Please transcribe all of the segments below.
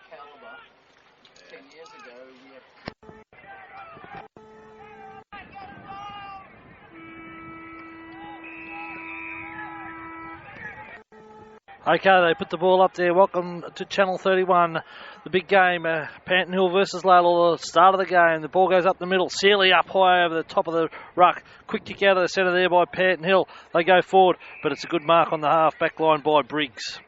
calibre. 10 years ago, we had... Okay, they put the ball up there. Welcome to Channel 31, the big game, Panton Hill versus Lalor, the start of the game. The ball goes up the middle. Sealy up high over the top of the ruck. Quick kick out of the centre there by Panton Hill. They go forward, but it's a good mark on the half back line by Briggs.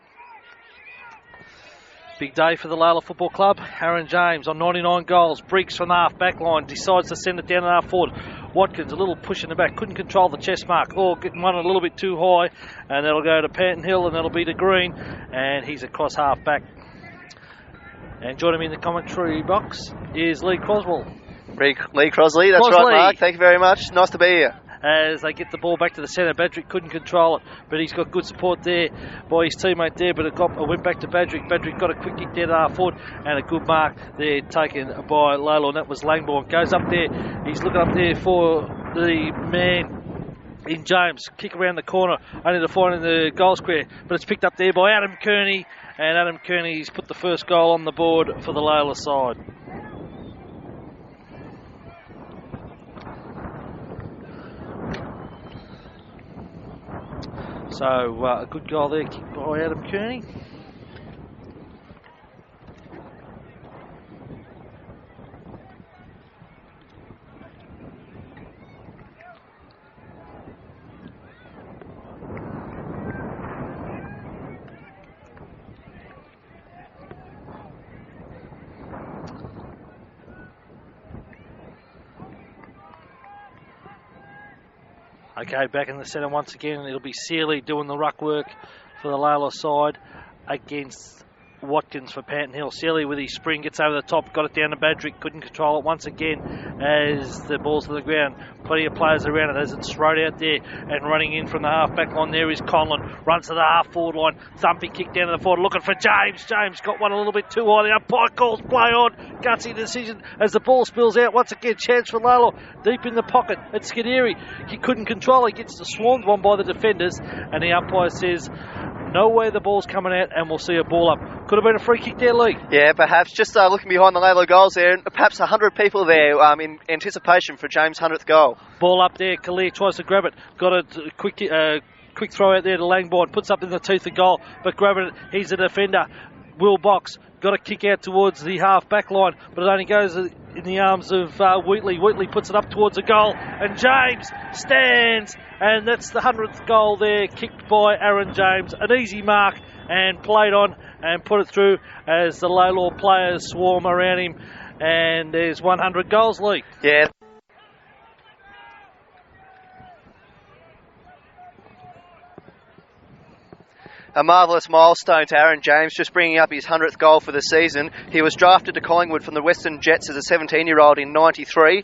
Big day for the Lalor Football Club. Aaron James on 99 goals. Briggs from the half back line decides to send it down the half forward. Watkins a little push in the back, couldn't control the chest mark. Getting one a little bit too high, and that'll go to Panton Hill, and that'll be to Green, and he's across half back. And joining me in the commentary box is Lee Croswell. Lee Crosley, that's right, Mark. Thank you very much. Nice to be here. As they get the ball back to the centre, Badrick couldn't control it, but he's got good support there by his teammate there, but it went back to Badrick. Badrick got a quick kick there to half forward, and a good mark there taken by Lalor, and that was Langbourne. Goes up there, he's looking up there for the man in James. Kick around the corner, only to find in the goal square, but it's picked up there by Adam Kearney, and Adam Kearney's put the first goal on the board for the Lalor side. So a good goal there, kicked by Adam Kearney. Okay, back in the centre once again. It'll be Sealy doing the ruck work for the Lalor side against Watkins for Panton Hill. Sealy with his spring gets over the top, got it down to Badrick, couldn't control it once again as the ball's to the ground. Plenty of players around it as it's straight out there, and running in from the half back line there is Conlon. Runs to the half forward line, thumping kick down to the forward, looking for James. James got one a little bit too high. The umpire calls play on. Gutsy decision as the ball spills out. Once again, chance for Lalor deep in the pocket. It's Skideri. He couldn't control it. He gets swarmed on by the defenders, and the umpire says no way the ball's coming out, and we'll see a ball up. Could have been a free kick there, Lee. Yeah, perhaps. Just looking behind the Lalor goals there, and perhaps 100 people there in anticipation for James' 100th goal. Ball up there. Kalir tries to grab it. Got a quick throw out there to Langbourne. Puts up in the teeth of goal, but grabbing it, he's a defender. Will Box got a kick out towards the half back line, but it only goes in the arms of Wheatley. Wheatley puts it up towards the goal, and James stands, and that's the 100th goal there, kicked by Aaron James. An easy mark, and played on and put it through as the Lalor players swarm around him, and there's 100 goals, Lee. Yeah. A marvellous milestone to Aaron James, just bringing up his 100th goal for the season. He was drafted to Collingwood from the Western Jets as a 17-year-old in 93.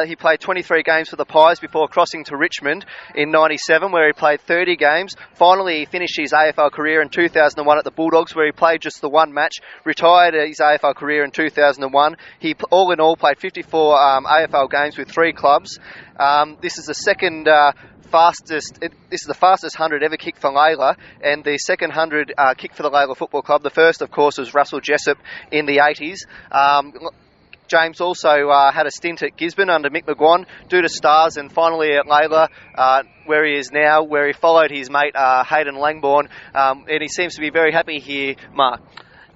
He played 23 games for the Pies before crossing to Richmond in 97, where he played 30 games. Finally, he finished his AFL career in 2001 at the Bulldogs, where he played just the one match, retired his AFL career in 2001. He, all in all, played 54 AFL games with 3 clubs. This is the second... This is the fastest 100 ever kicked for Lalor, and the second 100 kicked for the Lalor Football Club. The first, of course, was Russell Jessup in the 80s. James also had a stint at Gisborne under Mick McGuan, due to stars, and finally at Lalor, where he is now, where he followed his mate Hayden Langbourne, and he seems to be very happy here, Mark.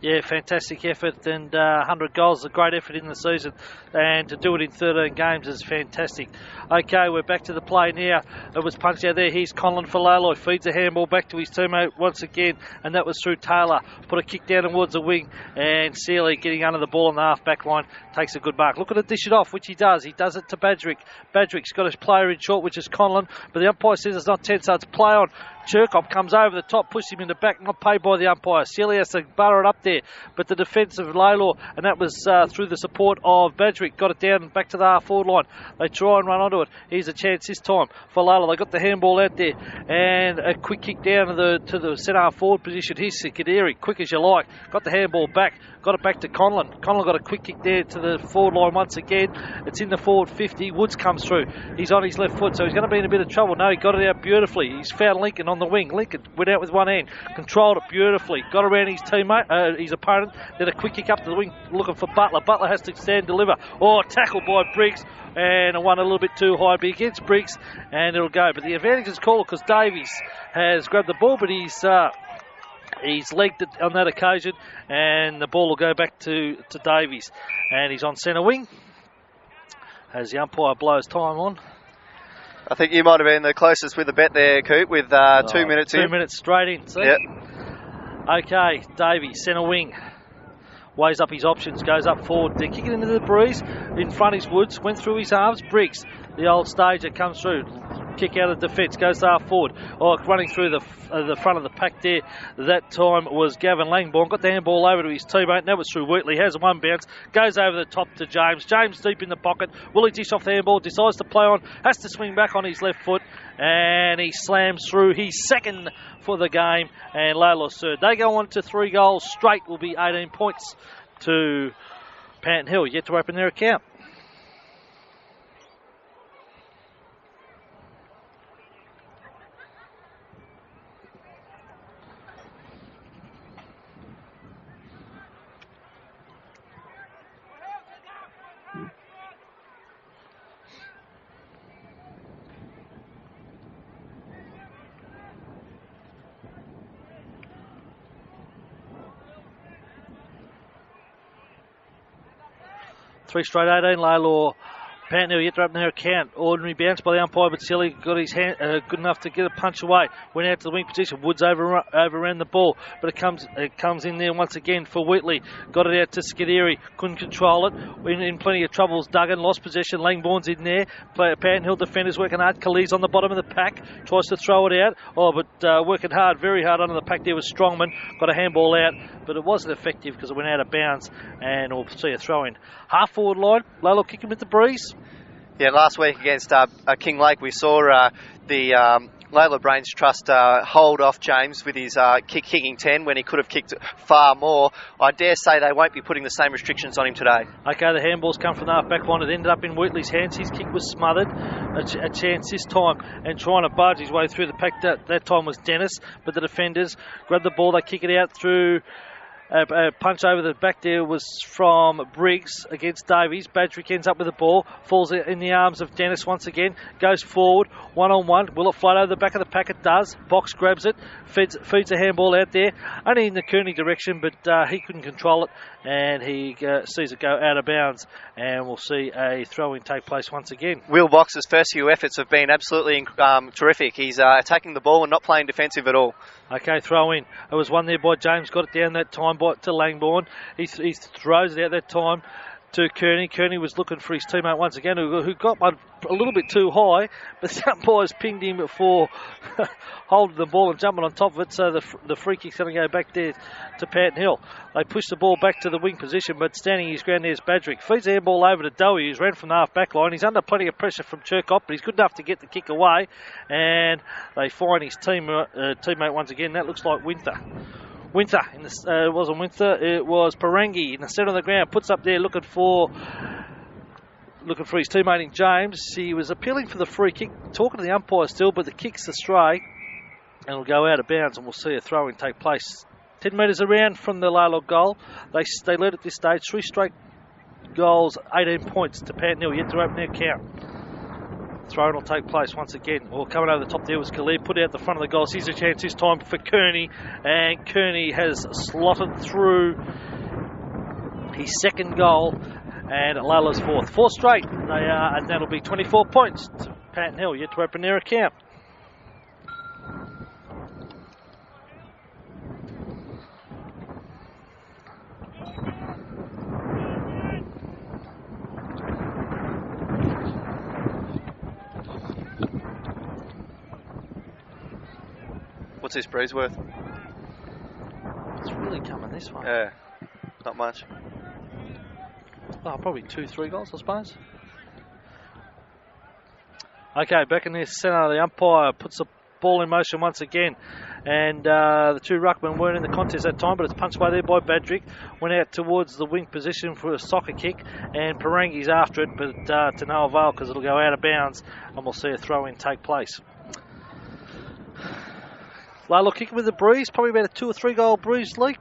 Yeah, fantastic effort, and 100 goals is a great effort in the season, and to do it in 13 games is fantastic. Okay, we're back to the play now. It was punched out there. Here's Conlon for Lalor. Feeds a handball back to his teammate once again, and that was through Taylor. Put a kick down towards the wing, and Sealy getting under the ball on the half-back line takes a good mark. Looking to dish it off, which he does. He does it to Badrick. Badrick's got a player in short, which is Conlon, but the umpire says it's not 10, so it's play on. Cherkop comes over the top, pushes him in the back, not paid by the umpire. Sealy has to butter it up there, but the defence of Lalor, and that was through the support of Badrick, got it down and back to the half-forward line. They try and run onto it. Here's a chance this time for Lalor. They got the handball out there, and a quick kick down to the centre half-forward position. Here's Sikaderi, quick as you like. Got the handball back, got it back to Conlon. Conlon got a quick kick there to the forward line once again. It's in the forward 50. Woods comes through. He's on his left foot, so he's going to be in a bit of trouble. No, he got it out beautifully. He's found Lincoln on the wing. Lincoln went out with one hand, controlled it beautifully, got around his teammate, his opponent, then a quick kick up to the wing looking for Butler. Butler has to stand and deliver. Oh, tackled by Briggs, and one a little bit too high, but against Briggs, and it'll go. But the advantage is called because Davies has grabbed the ball, but he's legged it on that occasion, and the ball will go back to Davies. And he's on centre wing as the umpire blows time on. I think you might have been the closest with the bet there, Coop, with 2 minutes in. 2 minutes straight in, see? Yep. Okay, Davies, centre wing. Weighs up his options, goes up forward. They're kicking into the breeze. In front is Woods, went through his arms. Briggs, the old stager, comes through. Kick out of defence, goes half forward. Oh, running through the front of the pack there. That time was Gavin Langbourne. Got the handball over to his teammate. And that was through Wheatley. Has one bounce. Goes over the top to James. James deep in the pocket. Will he dish off the handball? Decides to play on. Has to swing back on his left foot. And he slams through. He's second for the game. And Lalor third. They go on to 3 goals straight. Will be 18 points to Panton Hill. Yet to open their account. Three straight 18, Lalor. Panton Hill yet to open their account. Ordinary bounce by the umpire, but Silly got his hand good enough to get a punch away. Went out to the wing position. Woods overran the ball, but it comes in there once again for Wheatley. Got it out to Scuderi. Couldn't control it. In plenty of troubles. Duggan lost possession. Langbourne's in there. Panton Hill defenders working hard. Khalid's on the bottom of the pack. Tries to throw it out. Oh, but working hard, very hard under the pack there was Strongman. Got a handball out, but it wasn't effective because it went out of bounds, and we'll see a throw in. Half forward line. Lalor kicking with the breeze. Yeah, last week against King Lake, we saw the Lalor Brains Trust hold off James with his kicking 10 when he could have kicked far more. I dare say they won't be putting the same restrictions on him today. Okay, the handball's come from the half-back line. It ended up in Wheatley's hands. His kick was smothered. A chance this time, and trying to barge his way through the pack. That time was Dennis, but the defenders grab the ball. They kick it out through. A punch over the back there was from Briggs against Davies. Badrick ends up with the ball, falls in the arms of Dennis once again, goes forward, one-on-one. Will it float over the back of the pack? It does. Box grabs it, feeds a handball out there, only in the Kearney direction, but he couldn't control it, and he sees it go out of bounds, and we'll see a throw-in take place once again. Will Box's first few efforts have been absolutely terrific. He's attacking the ball and not playing defensive at all. Okay, throw in. It was one there by James, got it down that time to Langbourne. He throws it out that time to Kearney. Kearney was looking for his teammate once again, who got one a little bit too high, but the umpires pinged him for holding the ball and jumping on top of it, so the free kick's going to go back there to Panton Hill. They push the ball back to the wing position, but standing his ground there's Badrick. Feeds the handball over to Dowie, who's ran from the half-back line. He's under plenty of pressure from Churcott, but he's good enough to get the kick away, and they find his teammate once again. That looks like Winter. It wasn't Winter, it was Parangi in the centre of the ground, puts up there looking for his teammate in James. He was appealing for the free kick, talking to the umpire still, but the kick's astray and it'll go out of bounds, and we'll see a throw-in take place. 10 metres around from the Lalor goal. They led at this stage, 3 straight goals, 18 points to Panton Hill, yet to open their count. Throw-in will take place once again. Well, coming over the top there was Khalid, put out the front of the goals. Here's a chance this time for Kearney, and Kearney has slotted through his second goal, and Lalor's fourth. 4 straight, they are, and that'll be 24 points to Panton Hill, yet to open their account. What's this breeze worth? It's really coming this way. Yeah, not much. Oh, probably 2-3 goals, I suppose. Okay, back in the centre, the umpire puts the ball in motion once again. And the 2 ruckmen weren't in the contest that time, but it's punched away there by Badrick. Went out towards the wing position for a soccer kick, and Parangi's after it, but to no avail because it'll go out of bounds, and we'll see a throw-in take place. Lalor kicking with a breeze, probably about a 2 or 3 goal breeze, Lee.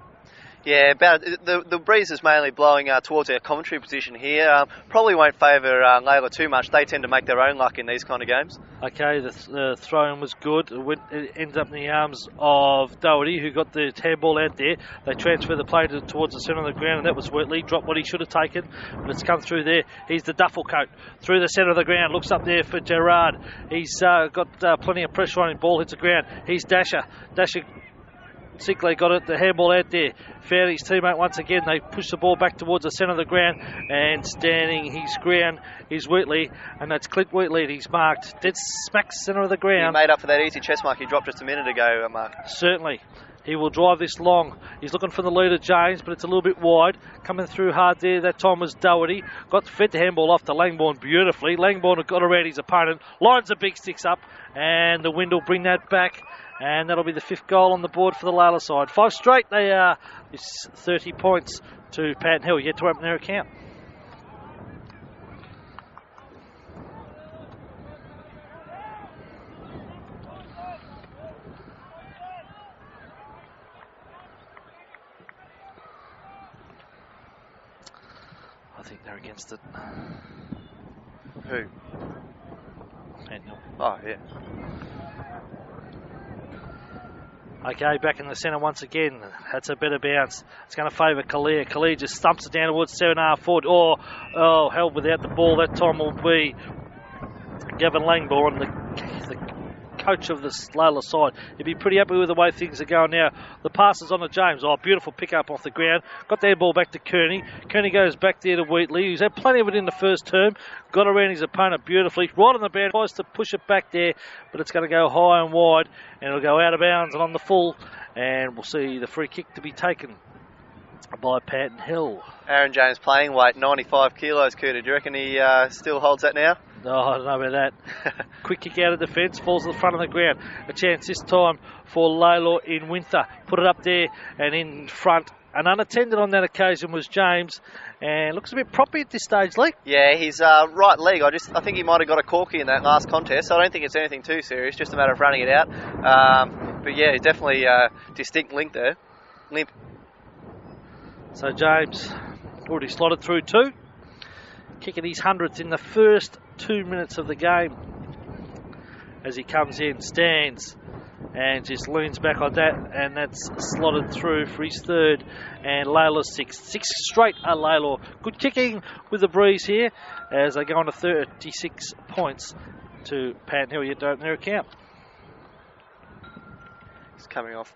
Yeah, about the breeze is mainly blowing towards our commentary position here. Probably won't favour Lalor too much. They tend to make their own luck in these kind of games. Okay, the throw-in was good. It ended up in the arms of Doherty, who got the handball out there. They transferred the play towards the centre of the ground, and that was Whitley. Dropped what he should have taken, but it's come through there. He's the duffel coat through the centre of the ground. Looks up there for Gerard. He's got plenty of pressure on him. Ball hits the ground. He's Dasher. Sinclair got it, the handball out there. Found his teammate once again. They push the ball back towards the centre of the ground, and standing his ground is Wheatley, and that's Clint Wheatley, and he's marked dead smack centre of the ground. He made up for that easy chest mark he dropped just a minute ago, Mark. Certainly. He will drive this long. He's looking for the leader, James, but it's a little bit wide. Coming through hard there, that time was Doherty. Fed the handball off to Langbourne beautifully. Langbourne got around his opponent. Lines the big sticks up, and the wind will bring that back. And that'll be the 5th goal on the board for the Lalor side. 5 straight, they are. It's 30 points to Panton Hill, yet to open their account. I think they're against it. Who? Panton Hill. Oh, yeah. Okay, back in the centre once again. That's a better bounce. It's going to favour Kalia. Kalia just stumps it down towards 7.5 forward. Oh, held without the ball. That time will be Gavin Langbourne, the coach of the Lalor side. He'd be pretty happy with the way things are going now. The pass is on to James. Oh, beautiful pick up off the ground. Got their ball back to Kearney. Kearney goes back there to Wheatley. He's had plenty of it in the first term. Got around his opponent beautifully. Right on the bound. Tries to push it back there, but it's going to go high and wide, and it'll go out of bounds and on the full. And we'll see the free kick to be taken by Panton Hill. Aaron James playing weight, 95 kilos, Cooter. Do you reckon he still holds that now? No, I don't know about that. Quick kick out of defence, falls to the front of the ground. A chance this time for Lalor in Winther. Put it up there and in front. And unattended on that occasion was James, and looks a bit proppy at this stage, Lee. Yeah, his right leg. I think he might have got a corky in that last contest. I don't think it's anything too serious, just a matter of running it out. But yeah, definitely a distinct limp. So James already slotted through 2, kicking his 100th in the first 2 minutes of the game. As he comes in, stands, and just leans back on that, and that's slotted through for his 3rd, and Lalor's 6th. 6 straight are Lalor. Good kicking with the breeze here as they go on to 36 points to Panton Hill, yet to open their account. He's coming off.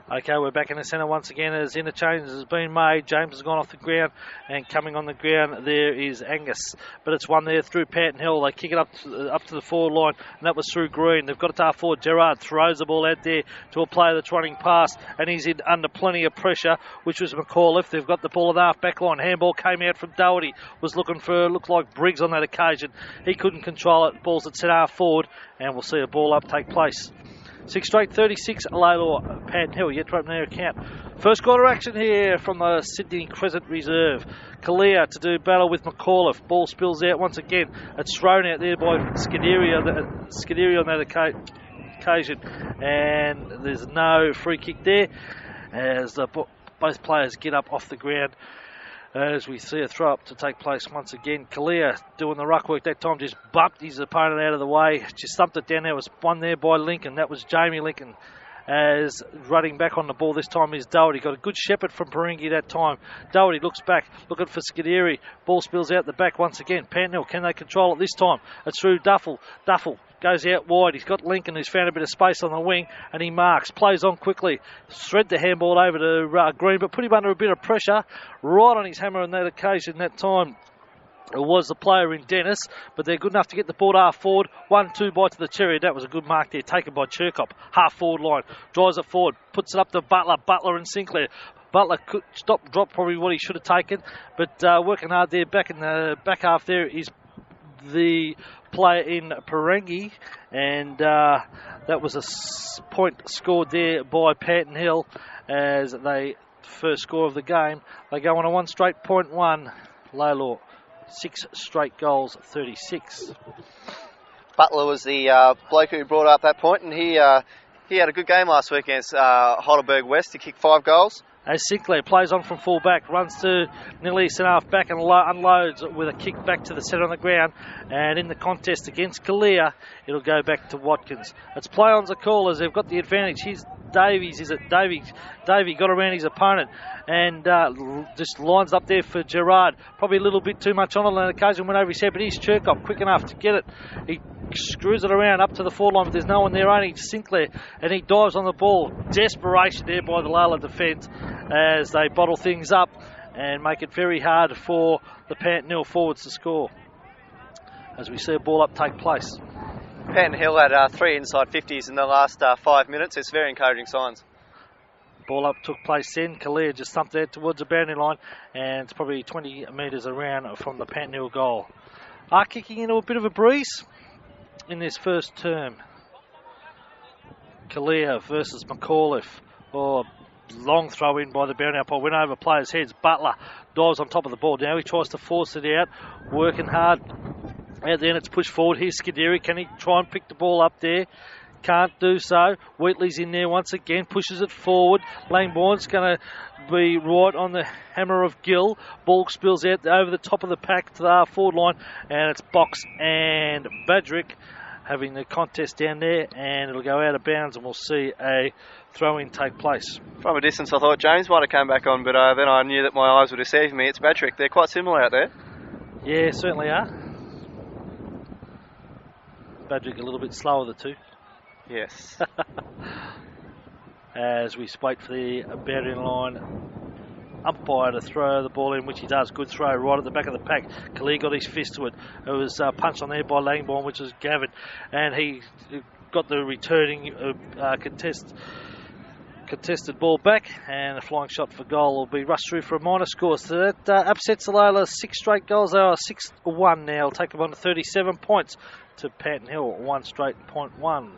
Okay, we're back in the centre once again as interchange has been made. James has gone off the ground, and coming on the ground there is Angus. But it's one there through Panton Hill. They kick it up to the forward line, and that was through Green. They've got it to half forward. Gerard throws the ball out there to a player that's running past, and he's in under plenty of pressure, which was McAuliffe. They've got the ball at the half back line. Handball came out from Doherty. Was looking for, looked like Briggs on that occasion. He couldn't control it. Ball's at centre half forward, and we'll see a ball up take place. 6 straight, 36, Lalor, Panton Hill, yet to open their account. First quarter action here from the Sydney Crescent Reserve. Kalia to do battle with McAuliffe. Ball spills out once again. It's thrown out there by Scuderi on that occasion. And there's no free kick there as both players get up off the ground. As we see a throw up to take place once again. Kalia doing the ruck work that time, just bumped his opponent out of the way, just thumped it down. There was one there by Lincoln. That was Jamie Lincoln. As running back on the ball this time is Doherty. Got a good shepherd from Perengi that time. Doherty looks back, looking for Scuderi. Ball spills out the back once again. Panton Hill, can they control it this time? It's through Duffel. Duffel goes out wide. He's got Lincoln, who's found a bit of space on the wing, and he marks. Plays on quickly. Thread the handball over to Green, but put him under a bit of pressure. Right on his hammer on that occasion that time. It was the player in Dennis, but they're good enough to get the ball half forward. 1-2 bite to the cherry. That was a good mark there, taken by Cherkop. Half forward line. Drives it forward. Puts it up to Butler. Butler and Sinclair. Butler could drop probably what he should have taken, but working hard there back in the back half there is the player in Parengi, and that was a point scored there by Panton Hill as they first score of the game. They go on a 1 straight point 1. Lalor, 6 straight goals, 36. Butler was the bloke who brought up that point, and he had a good game last week against Heidelberg West. He kicked 5 goals. As Sinclair plays on from full back, runs to nearly centre half back and unloads with a kick back to the centre on the ground. And in the contest against Kalia, it'll go back to Watkins. It's play on's a call as they've got the advantage. Here's Davies, is it Davies? Davey got around his opponent and just lines up there for Gerard. Probably a little bit too much on it on occasion, went over his head, but he's Cherkop quick enough to get it. He screws it around up to the forward line, but there's no one there, only Sinclair, and he dives on the ball. Desperation there by the Lalor defence as they bottle things up and make it very hard for the Panton Hill forwards to score. As we see a ball up take place. Panton Hill had 3 inside 50s in the last 5 minutes. It's very encouraging signs. Ball up took place then. Kalia just thumped it towards the boundary line, and it's probably 20 metres around from the Panton Hill goal. Are kicking into a bit of a breeze in this first term. Kalia versus McAuliffe. Long throw in by the boundary umpire, went over players' heads. Butler dives on top of the ball. Now he tries to force it out, working hard. And then it's pushed forward. Here's Scuderi. Can he try and pick the ball up there? Can't do so. Wheatley's in there once again, pushes it forward. Langbourne's going to be right on the hammer of Gill. Ball spills out over the top of the pack to the forward line, and it's Box and Badrick having the contest down there, and it'll go out of bounds, and we'll see a throw-in take place. From a distance, I thought James might have come back on, but then I knew that my eyes were deceiving me. It's Badrick. They're quite similar out there. Yeah, certainly are. Badrick a little bit slower, the two. Yes. As we wait for the boundary line umpire to throw the ball in, which he does. Good throw right at the back of the pack. Kalia got his fist to it. It was punched on there by Langbourne, which was Gavin, and he got the returning contested ball back, and a flying shot for goal will be rushed through for a minor score. So that upsets the Lalor 6 straight goals. They are 6-1 now. It'll take them on to 37 points to Panton Hill, 1 straight point 1.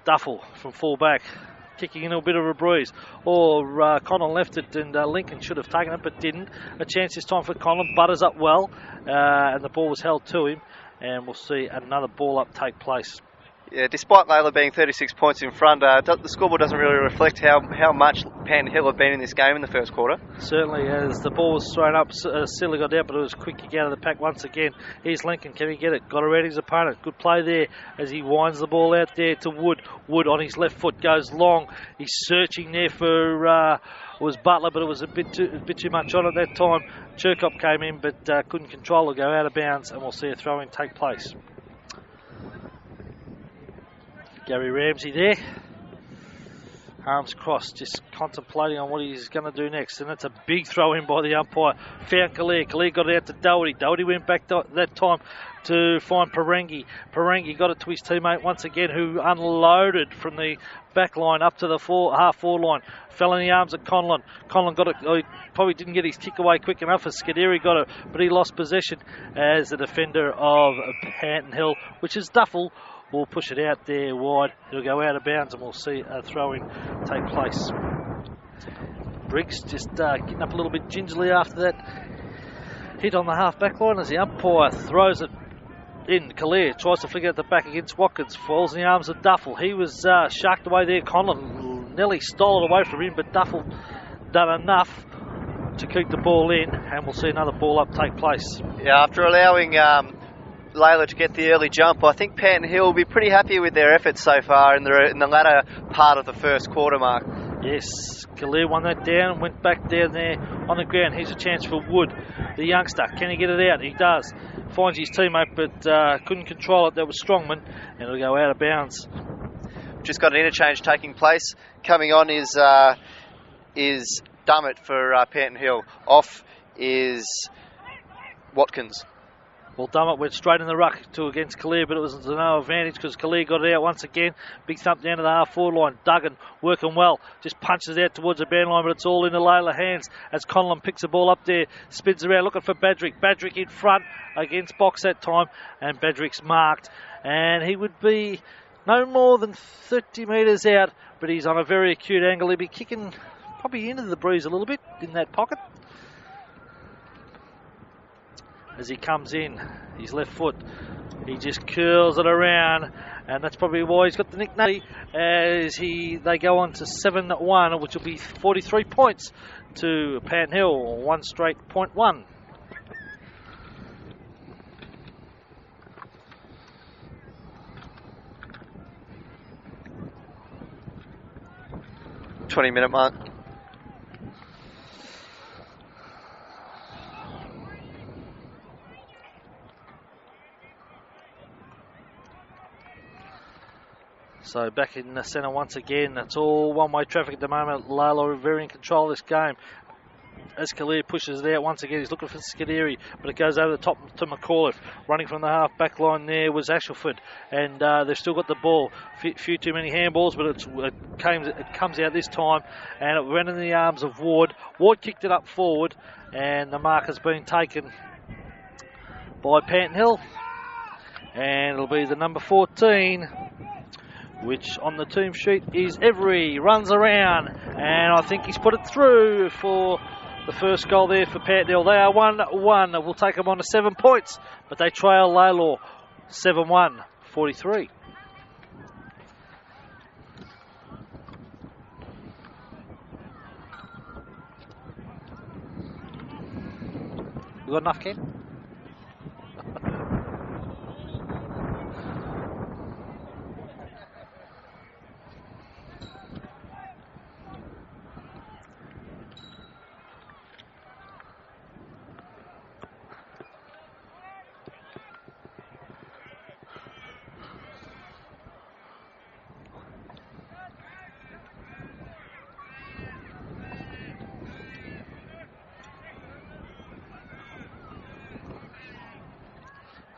Duffel from full back, kicking in a bit of a breeze. Conlon left it, and Lincoln should have taken it but didn't. A chance this time for Conlon. Butters up well, and the ball was held to him, and we'll see another ball up take place. Yeah, despite Lalor being 36 points in front, the scoreboard doesn't really reflect how much Panton Hill have been in this game in the first quarter. Certainly, as the ball was thrown up, Silly got out, but it was quick to get out of the pack once again. Here's Lincoln, can he get it? Got around his opponent. Good play there as he winds the ball out there to Wood. Wood on his left foot goes long. He's searching there for was Butler, but it was a bit too much on at that time. Cherkop came in, but couldn't control it, go out of bounds, and we'll see a throw-in take place. Gary Ramsey there, arms crossed, just contemplating on what he's going to do next, and it's a big throw in by the umpire. Found Kalia. Kalia got it out to Doherty. Doherty went back that time to find Parengi. Parengi got it to his teammate once again, who unloaded from the back line up to the half-forward line. Fell in the arms of Conlon. Conlon got it. He probably didn't get his kick away quick enough as Scuderi got it, but he lost possession as the defender of Panton Hill, which is Duffel, will push it out there wide. It'll go out of bounds, and we'll see a throw-in take place. Briggs just getting up a little bit gingerly after that hit on the half-back line as the umpire throws it in. Kalia tries to flick it at the back against Watkins. Falls in the arms of Duffel. He was sharked away there. Conlon nearly stole it away from him, but Duffel done enough to keep the ball in, and we'll see another ball up take place. Yeah, after allowing Lalor to get the early jump, I think Panton Hill will be pretty happy with their efforts so far in the latter part of the first quarter, Mark. Yes, Kalia won that down, went back down there on the ground. Here's a chance for Wood, the youngster. Can he get it out? He does. Finds his teammate, but couldn't control it. That was Strongman, and it'll go out of bounds. Just got an interchange taking place. Coming on is Dummett for Panton Hill. Off is Watkins. Well, Dummett went straight in the ruck against Kalir, but it was to no advantage because Kalir got it out once again. Big thump down to the half-forward line. Duggan working well. Just punches out towards the boundary line, but it's all in the Lalor hands as Conlon picks the ball up there. Spins around looking for Badrick. Badrick in front against box that time, and Badrick's marked. And he would be no more than 30 metres out, but he's on a very acute angle. He'll be kicking probably into the breeze a little bit in that pocket. As he comes in, his left foot, he just curls it around, and that's probably why he's got the nickname. As they go on to 7-1, which will be 43 points to Panton Hill, one straight point one. Minute mark. So back in the centre once again. It's all one-way traffic at the moment. Lalor are very in control of this game. As Kalir pushes it out once again, he's looking for Scuderi, but it goes over the top to McAuliffe. Running from the half-back line there was Ashelford, and they've still got the ball. Few too many handballs, but it comes out this time, and it went in the arms of Ward. Ward kicked it up forward, and the mark has been taken by Panton Hill, and it'll be the number 14, which on the team sheet is Every. Runs around, and I think he's put it through for the first goal there for Panton Hill. They are 1-1. We'll take them on to 7 points, but they trail Lalor 7-1, 43. You got enough, Ken?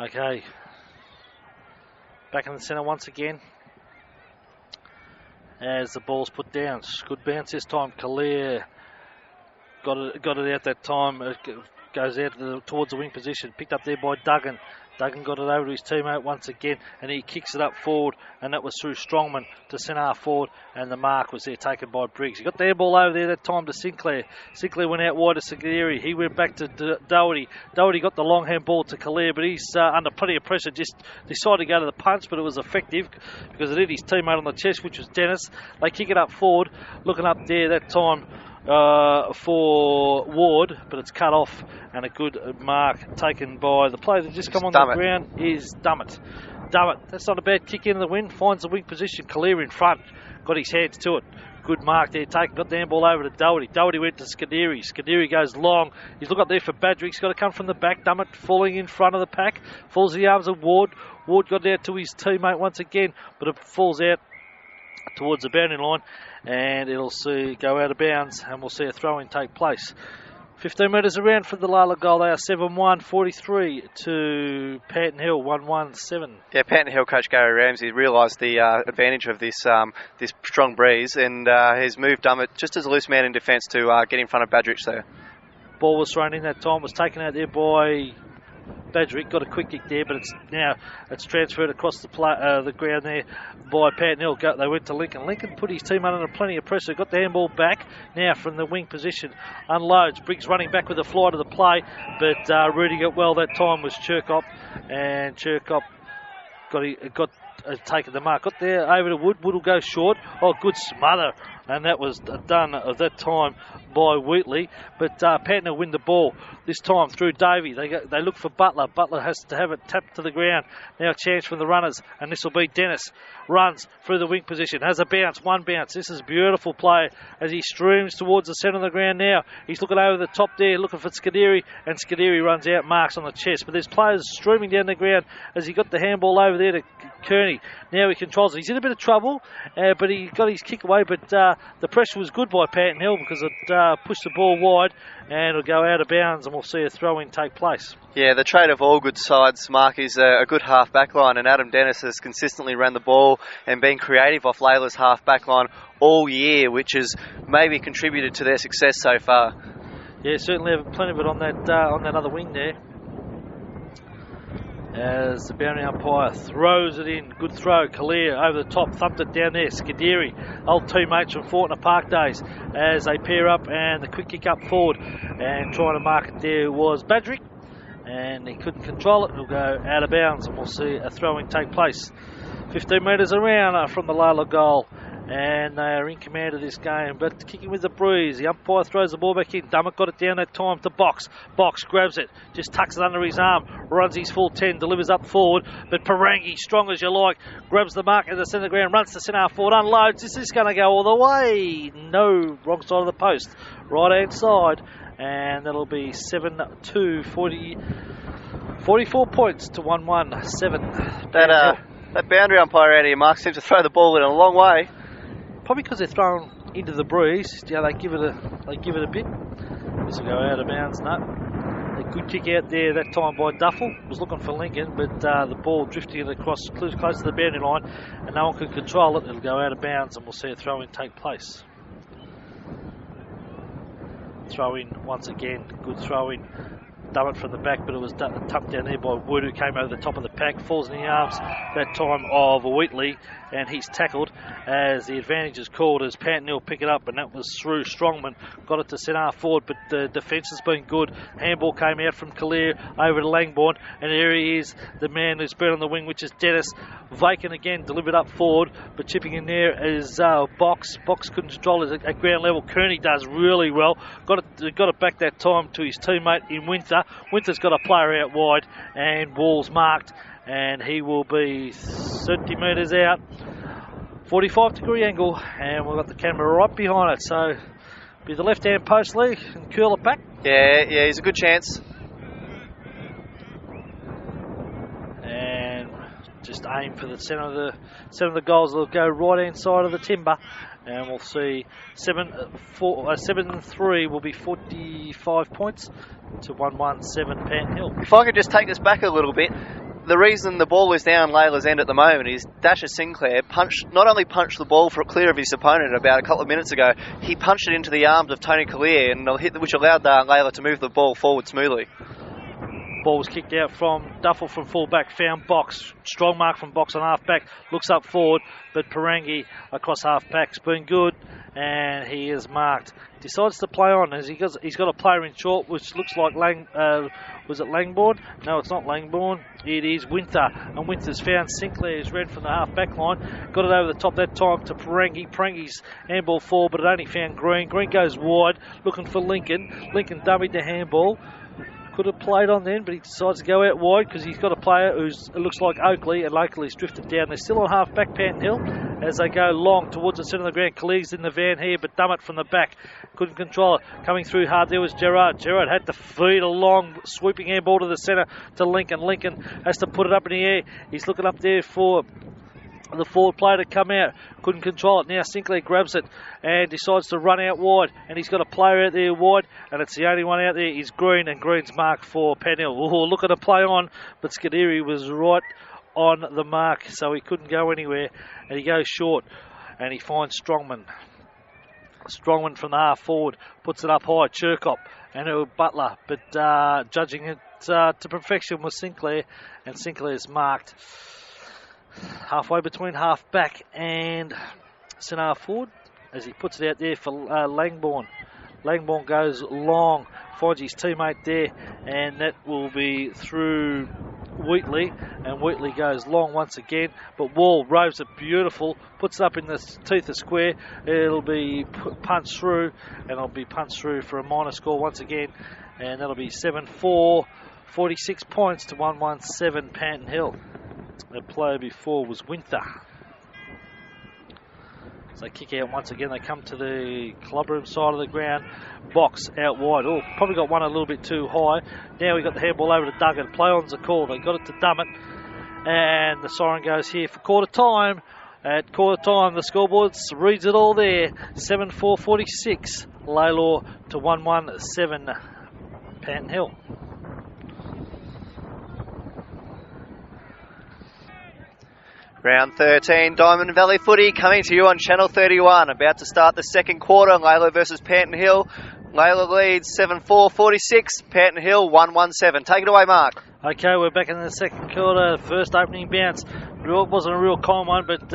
Okay, back in the centre once again as the ball's put down. Good bounce this time. Kalir got it out that time. It goes out towards the wing position. Picked up there by Duggan. Duggan got it over to his teammate once again, and he kicks it up forward, and that was through Strongman to centre half forward, and the mark was there taken by Briggs. He got the ball over there that time to Sinclair. Sinclair went out wide to Sagiri. He went back to Doherty. Doherty got the long hand ball to Kalir, but he's under plenty of pressure. Just decided to go to the punch, but it was effective because it hit his teammate on the chest, which was Dennis. They kick it up forward, looking up there that time for Ward, but it's cut off, and a good mark taken by the player that just come on the ground is Dummett. Dummett, that's not a bad kick into the wind, finds the wing position. Kalir in front, got his hands to it. Good mark there taken, got the handball over to Doherty. Doherty went to Scuderi. Scuderi goes long. He's looking up there for Badrick. He's got to come from the back. Dummett falling in front of the pack. Falls in the arms of Ward. Ward got out to his teammate once again, but it falls out towards the boundary line, and it'll go out of bounds, and we'll see a throw-in take place. 15 metres around for the Lalor goal. They are 7-1, 43 to Panton Hill, 1-1-7. Yeah, Panton Hill coach Gary Ramsey realised the advantage of this strong breeze, and has moved Dummett just as a loose man in defence to get in front of Badrich there. Ball was thrown in that time, was taken out there by Badrick. Got a quick kick there, but it's transferred across the ground there by Panton Hill. They went to Lincoln. Lincoln put his team under plenty of pressure. Got the handball back now from the wing position. Unloads. Briggs running back with a fly to the play, but reading it well that time was Chirkop, and Chirkop got taken the mark. Got there over to Wood. Wood will go short. Oh, good smother. And that was done at that time by Wheatley. But Panton will win the ball this time through Davey. They look for Butler. Butler has to have it tapped to the ground. Now a chance from the runners. And this will be Dennis. Runs through the wing position. Has a bounce. One bounce. This is beautiful play as he streams towards the centre of the ground now. He's looking over the top there, looking for Scuderi. And Scuderi runs out, marks on the chest. But there's players streaming down the ground as he got the handball over there to Kearney. Now he controls it. He's in a bit of trouble, but he got his kick away. But the pressure was good by Panton Hill because it pushed the ball wide and it'll go out of bounds, and we'll see a throw-in take place. Yeah, the trait of all good sides, Mark, is a good half-back line, and Adam Dennis has consistently ran the ball and been creative off Lalor's half-back line all year, which has maybe contributed to their success so far. Yeah, certainly have plenty of it on that other wing there. As the boundary umpire throws it in. Good throw. Kalir over the top. Thumped it down there. Scuderi, old teammates from Fortner Park days, as they pair up and the quick kick up forward. And trying to mark it there was Badrick. And he couldn't control it. It'll go out of bounds and we'll see a throw-in take place. 15 metres around from the Lalor goal. And they are in command of this game, but kicking with the breeze. The umpire throws the ball back in. Dummett got it down that time to Box. Box grabs it, just tucks it under his arm, runs his full 10, delivers up forward. But Parangi, strong as you like, grabs the mark at the centre ground, runs to centre half forward, unloads. Is this going to go all the way? No, wrong side of the post, right hand side, and that'll be 7-2, 44 points to 1-1-7. That boundary umpire out here, Mark, seems to throw the ball in a long way. Probably because they're thrown into the breeze. Yeah, they give it a bit. This will go out of bounds. No, a good kick out there that time by Duffel. Was looking for Lincoln, but the ball drifting across close to the boundary line, and no one could control it. It'll go out of bounds, and we'll see a throw-in take place. Throw-in once again. Good throw-in. Dummett from the back, but it was tucked down there by Wood, who came over the top of the pack, falls in the arms that time of Wheatley, and he's tackled as the advantage is called as Panton Hill pick it up, and that was through Strongman. Got it to centre forward, but the defence has been good. Handball came out from Kalir over to Langbourne, and there he is, the man who's been on the wing, which is Dennis. Vacant again, delivered up forward, but chipping in there is Box. Box couldn't control it at ground level. Kearney does really well. Got it back that time to his teammate in Winter. Winter's got a player out wide, and Wall's marked, and he will be 30 metres out. 45-degree angle, and we've got the camera right behind it, so be the left-hand post Lee and curl it back. Yeah, he's a good chance. And just aim for the centre of the goals. They'll go right-hand side of the timber, and we'll see 7-3 will be 45 points to 1-1-7 Panton Hill. If I could just take this back a little bit, the reason the ball is down Layla's end at the moment is Dasher Sinclair not only punched the ball for clear of his opponent about a couple of minutes ago, he punched it into the arms of Tony Kalir, and which allowed Layla to move the ball forward smoothly. Ball was kicked out from Duffel from full back, found Box. Strong mark from Box on half back, looks up forward, but Parangi across half back's been good, and he is marked. Decides to play on as he's got a player in short, which looks like was it Langbourne? No, it's not Langbourne. It is Winter, and Winter's found Sinclair, who's red from the half back line. Got it over the top that time to Parangi. Parangi's handball forward, but it only found Green. Green goes wide, looking for Lincoln. Lincoln dummied the handball. Could have played on then, but he decides to go out wide because he's got a player it looks like Oakley, and Oakley's drifted down. They're still on half back Panton Hill as they go long towards the centre of the ground. Khalil's in the van here, but Dummett from the back couldn't control it. Coming through hard there was Gerard. Gerard had to feed a long sweeping handball to the centre to Lincoln. Lincoln has to put it up in the air. He's looking up there for the forward player to come out, couldn't control it. Now Sinclair grabs it and decides to run out wide, and he's got a player out there wide, and it's the only one out there is Green, and Green's marked for Panton Hill. Oh, look at a play on, but Scuderi was right on the mark, so he couldn't go anywhere, and he goes short, and he finds Strongman. Strongman from the half forward puts it up high. Chirkop and Butler, but judging it to perfection was Sinclair, and Sinclair's marked halfway between half back and centre half forward as he puts it out there for Langbourne. Langbourne goes long, finds his teammate there, and that will be through Wheatley, and Wheatley goes long once again, but Wall roves it beautiful, puts it up in the teeth of square. It'll be punched through, and it'll be punched through for a minor score once again, and that'll be 7-4, 46 points to 1-1-7 Panton Hill. The player before was Winter. So they kick out once again. They come to the clubroom side of the ground. Box out wide. Oh, probably got one a little bit too high. Now we got the handball over to Duggan. Play on's a call. They got it to Dummett. And the siren goes here for quarter time. At quarter time, the scoreboard reads it all there. 7-4-46. Lalor to 1-1-7. Panton Hill. Round 13, Diamond Valley Footy coming to you on Channel 31. About to start the second quarter, Lalor versus Panton Hill. Lalor leads 7-4-46, Panton Hill 1-1-7. Take it away, Mark. Okay, we're back in the second quarter. First opening bounce. It wasn't a real calm one, but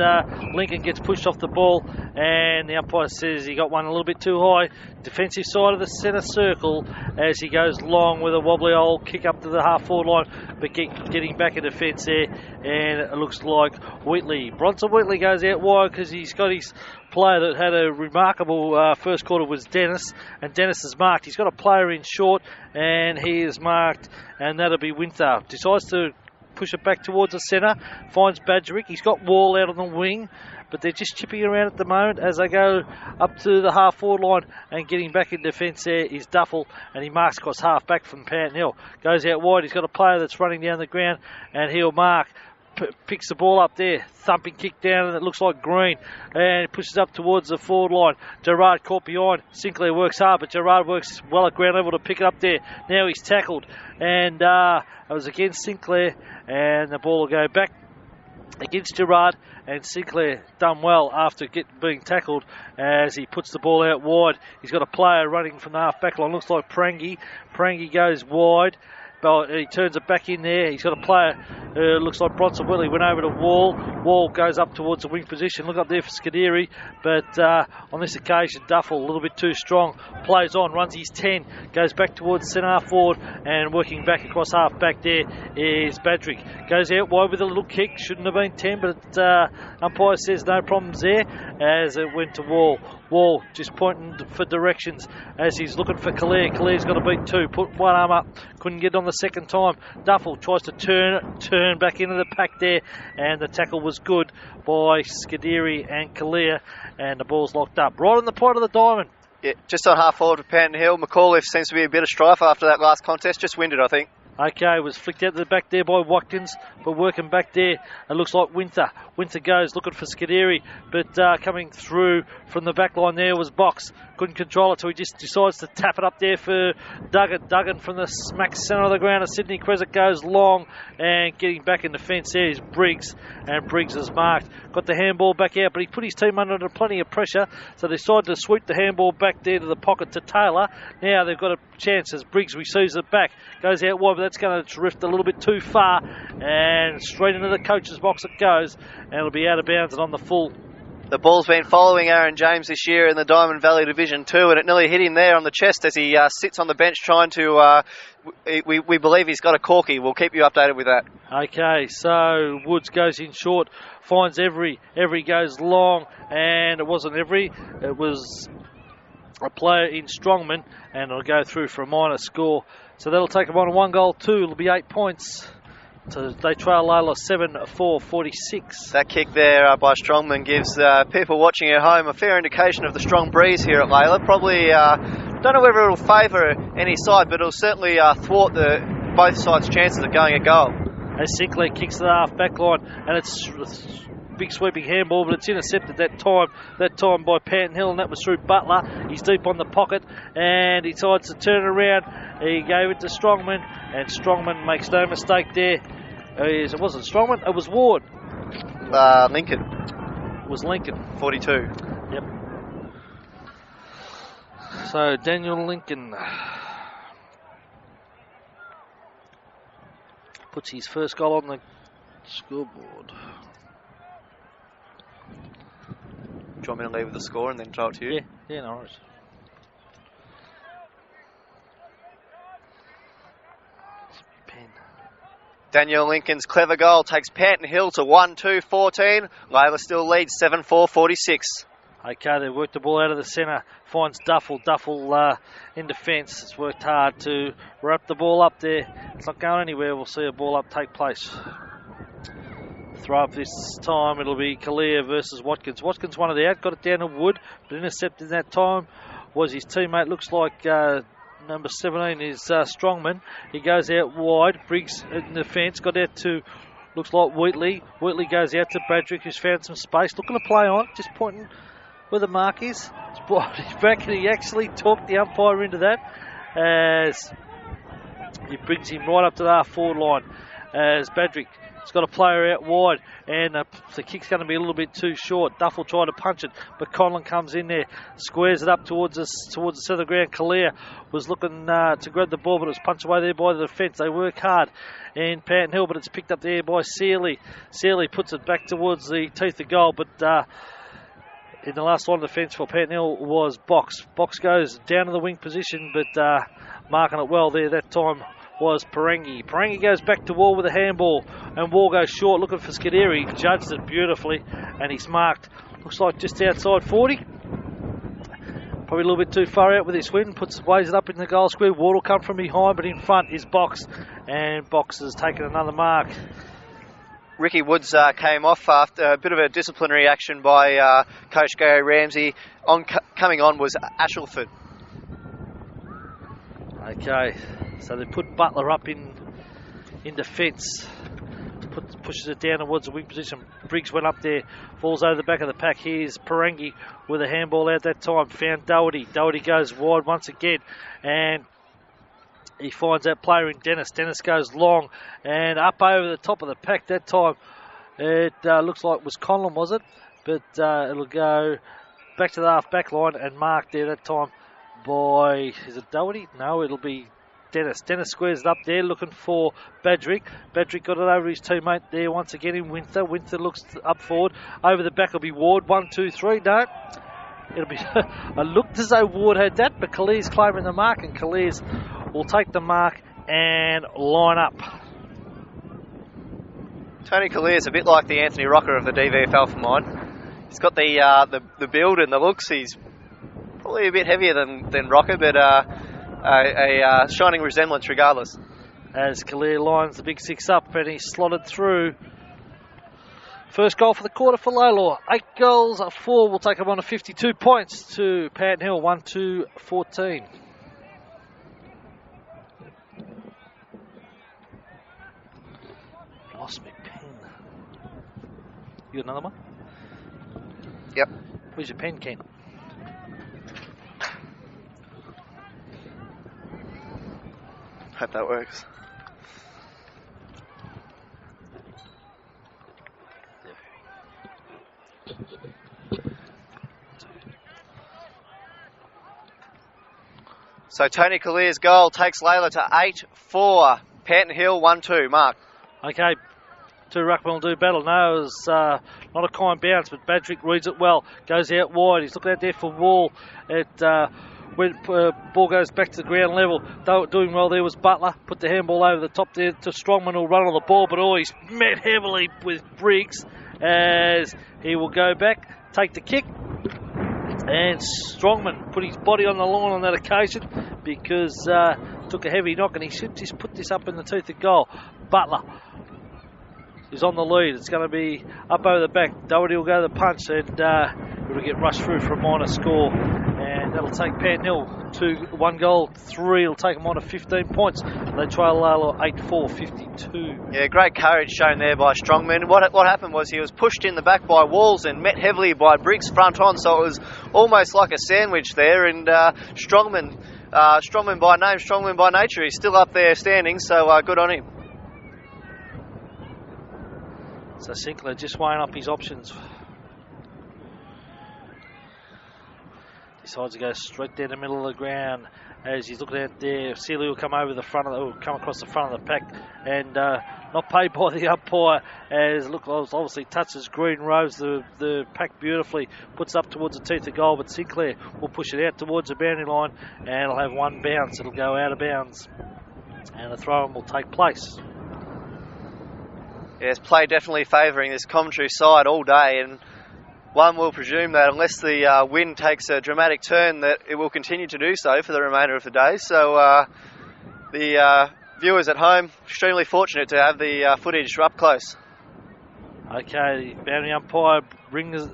Lincoln gets pushed off the ball, and the umpire says he got one a little bit too high. Defensive side of the centre circle as he goes long with a wobbly old kick up to the half-forward line, but getting back in defence there, and it looks like Wheatley. Bronson Wheatley goes out wide because he's got his player that had a remarkable first quarter was Dennis, and Dennis is marked. He's got a player in short, and he is marked, and that'll be Winter. Decides to push it back towards the centre, finds Badgerick. He's got Wall out on the wing, but they're just chipping around at the moment as they go up to the half-forward line, and getting back in defence there is Duffel, and he marks across half-back from Panton Hill. Goes out wide, he's got a player that's running down the ground, and he'll mark. Picks the ball up there, thumping kick down, and it looks like Green, and pushes up towards the forward line. Gerard caught behind. Sinclair works hard, but Gerard works well at ground level to pick it up there. Now he's tackled, and it was against Sinclair, and the ball will go back against Gerard, and Sinclair done well after being tackled as he puts the ball out wide. He's got a player running from the half-back line, looks like Prangi. Prangi goes wide, but he turns it back in there. He's got a player, looks like Bronson Willie, went over to Wall. Wall goes up towards the wing position. Look up there for Scuderi, but on this occasion, Duffel, a little bit too strong, plays on, runs his 10, goes back towards centre half forward, and working back across half back there is Badrick. Goes out wide with a little kick, shouldn't have been 10, but umpire says no problems there as it went to Wall. Wall just pointing for directions as he's looking for Calais. Calais got to beat two, put one arm up, couldn't get on the second time. Duffel tries to turn back into the pack there, and the tackle was good by Scuderi and Calais, and the ball's locked up. Right on the point of the diamond. Yeah, just on half forward for Panton Hill. McAuliffe seems to be a bit of strife after that last contest, just winded, I think. Okay, was flicked out to the back there by Watkins, but working back there, it looks like Winter. Winter goes looking for Scuderi, but coming through from the back line there was Box. Couldn't control it, so he just decides to tap it up there for Duggan. Duggan from the smack centre of the ground of Sydney Crescent goes long, and getting back in defence there is Briggs, and Briggs is marked. Got the handball back out, but he put his team under plenty of pressure, so they decided to sweep the handball back there to the pocket to Taylor. Now they've got a chance as Briggs receives it back, goes out wide, but that's going to drift a little bit too far, and straight into the coach's box it goes, and it'll be out of bounds and on the full. The ball's been following Aaron James this year in the Diamond Valley Division 2, and it nearly hit him there on the chest as he sits on the bench trying to... we believe he's got a corky. We'll keep you updated with that. Okay, so Woods goes in short, finds Every. Every goes long, and it wasn't Every. It was a player in Strongman, and it'll go through for a minor score. So that'll take them on a 1-2. It'll be 8 points. So they trail Lalor 7-4-46. That kick there by Strongman gives people watching at home a fair indication of the strong breeze here at Lalor. Probably, don't know whether it'll favour any side, but it'll certainly thwart both sides' chances of going a goal. As Sinclair kicks to the half-back line, and it's big sweeping handball, but it's intercepted that time by Panton Hill, and that was through Butler. He's deep on the pocket, and he decides to turn it around. He gave it to Strongman, and Strongman makes no mistake there. It wasn't Strongman, it was Ward. Lincoln. It was Lincoln. 42. Yep. So Daniel Lincoln puts his first goal on the scoreboard. Do you want me to leave with the score and then throw it to you? Yeah, no worries. Daniel Lincoln's clever goal takes Panton Hill to 1-2-14. Lalor still leads 7-4-46. Okay, they worked the ball out of the centre. Finds Duffel. Duffel in defence. It's worked hard to wrap the ball up there. It's not going anywhere. We'll see a ball up take place. Throw up this time. It'll be Kalia versus Watkins. Watkins wanted it out. Got it down to Wood. But intercepted that time was his teammate. Looks like... number 17 is Strongman. He goes out wide. Briggs in the fence. Got out to Looks like Wheatley. Wheatley goes out to Bradrick, who's found some space. Looking to play on, just pointing where the mark is. He's brought his back and he actually talked the umpire into that as he brings him right up to the half-forward line as Bradrick has got a player out wide and the kick's going to be a little bit too short. Duff will try to punch it, but Conlon comes in there, squares it up towards the centre of the ground. Kalia was looking to grab the ball, but it was punched away there by the defence. They work hard in Panton Hill, but it's picked up there by Searley. Searley puts it back towards the teeth of goal, but in the last line of defence for Panton Hill was Box. Box goes down to the wing position, but marking it well there that time was Parangi. Parangi goes back to Wall with a handball, and Wall goes short looking for Scuderi. Judged it beautifully, and he's marked. Looks like just outside 40. Probably a little bit too far out with his swing. Weighs it up in the goal square. Ward will come from behind, but in front is Box, and Box has taken another mark. Ricky Woods came off after a bit of a disciplinary action by Coach Gary Ramsey. Coming on was Ashleford. Okay, so they put Butler up in defence. Pushes it down towards the wing position. Briggs went up there, falls over the back of the pack. Here's Parangi with a handball out that time. Found Doherty. Doherty goes wide once again, and he finds that player in Dennis. Dennis goes long and up over the top of the pack that time. It looks like it was Conlon, was it? But it'll go back to the half-back line and marked there that time by, is it Doherty? No, it'll be Dennis. Dennis squares it up there looking for Badrick. Badrick got it over his teammate there once again in Winter. Winter looks up forward. Over the back will be Ward. 1, 2, 3. No. It'll be, I looked as though Ward had that, but Khalil's claiming the mark, and Khalil's will take the mark and line up. Tony Khalil's a bit like the Anthony Rocker of the DVFL for mine. He's got the build and the looks. He's probably a bit heavier than Rocker, but a shining resemblance regardless. As Khalil lines the big 6 up and he's slotted through. First goal for the quarter for Lalor. 8 goals, 4 will take him on to 52 points to Panton Hill, 1-2-14. Lost my pen. You got another one? Yep. Where's your pen, Ken? Hope that works. So Tony Khalil's goal takes Lalor to 8-4. Panton Hill 1-2. Mark. Okay, 2 ruckmen will do battle. No, it was not a kind bounce, but Badrick reads it well. Goes out wide. He's looking out there for Wall. When ball goes back to the ground level, doing well there was Butler. Put the handball over the top there to Strongman, who'll run on the ball, but he's met heavily with Briggs as he will go back, take the kick, and Strongman put his body on the line on that occasion because took a heavy knock, and he should just put this up in the teeth of goal. Butler is on the lead. It's going to be up over the back. Doherty will go to the punch, and it'll get rushed through for a minor score. And that'll take Panton Hill to 1 goal, 3. It'll take them on to 15 points. They trail Lalor 8-4, 52. Yeah, great courage shown there by Strongman. What happened was he was pushed in the back by Walls and met heavily by Briggs front on, so it was almost like a sandwich there. And Strongman by name, Strongman by nature, he's still up there standing, so good on him. So Sinclair just weighing up his options. Decides to go straight down the middle of the ground as he's looking out there. Sealy will come over the front will come across the front of the pack and not paid by the umpire as obviously touches green, rows the pack beautifully, puts up towards the teeth of goal, but Sinclair will push it out towards the boundary line and it'll have 1 bounce. It'll go out of bounds and a throw-in will take place. Yes, play definitely favouring this commentary side all day, and one will presume that unless the wind takes a dramatic turn that it will continue to do so for the remainder of the day. So the viewers at home, extremely fortunate to have the footage up close. Okay, the boundary umpire brings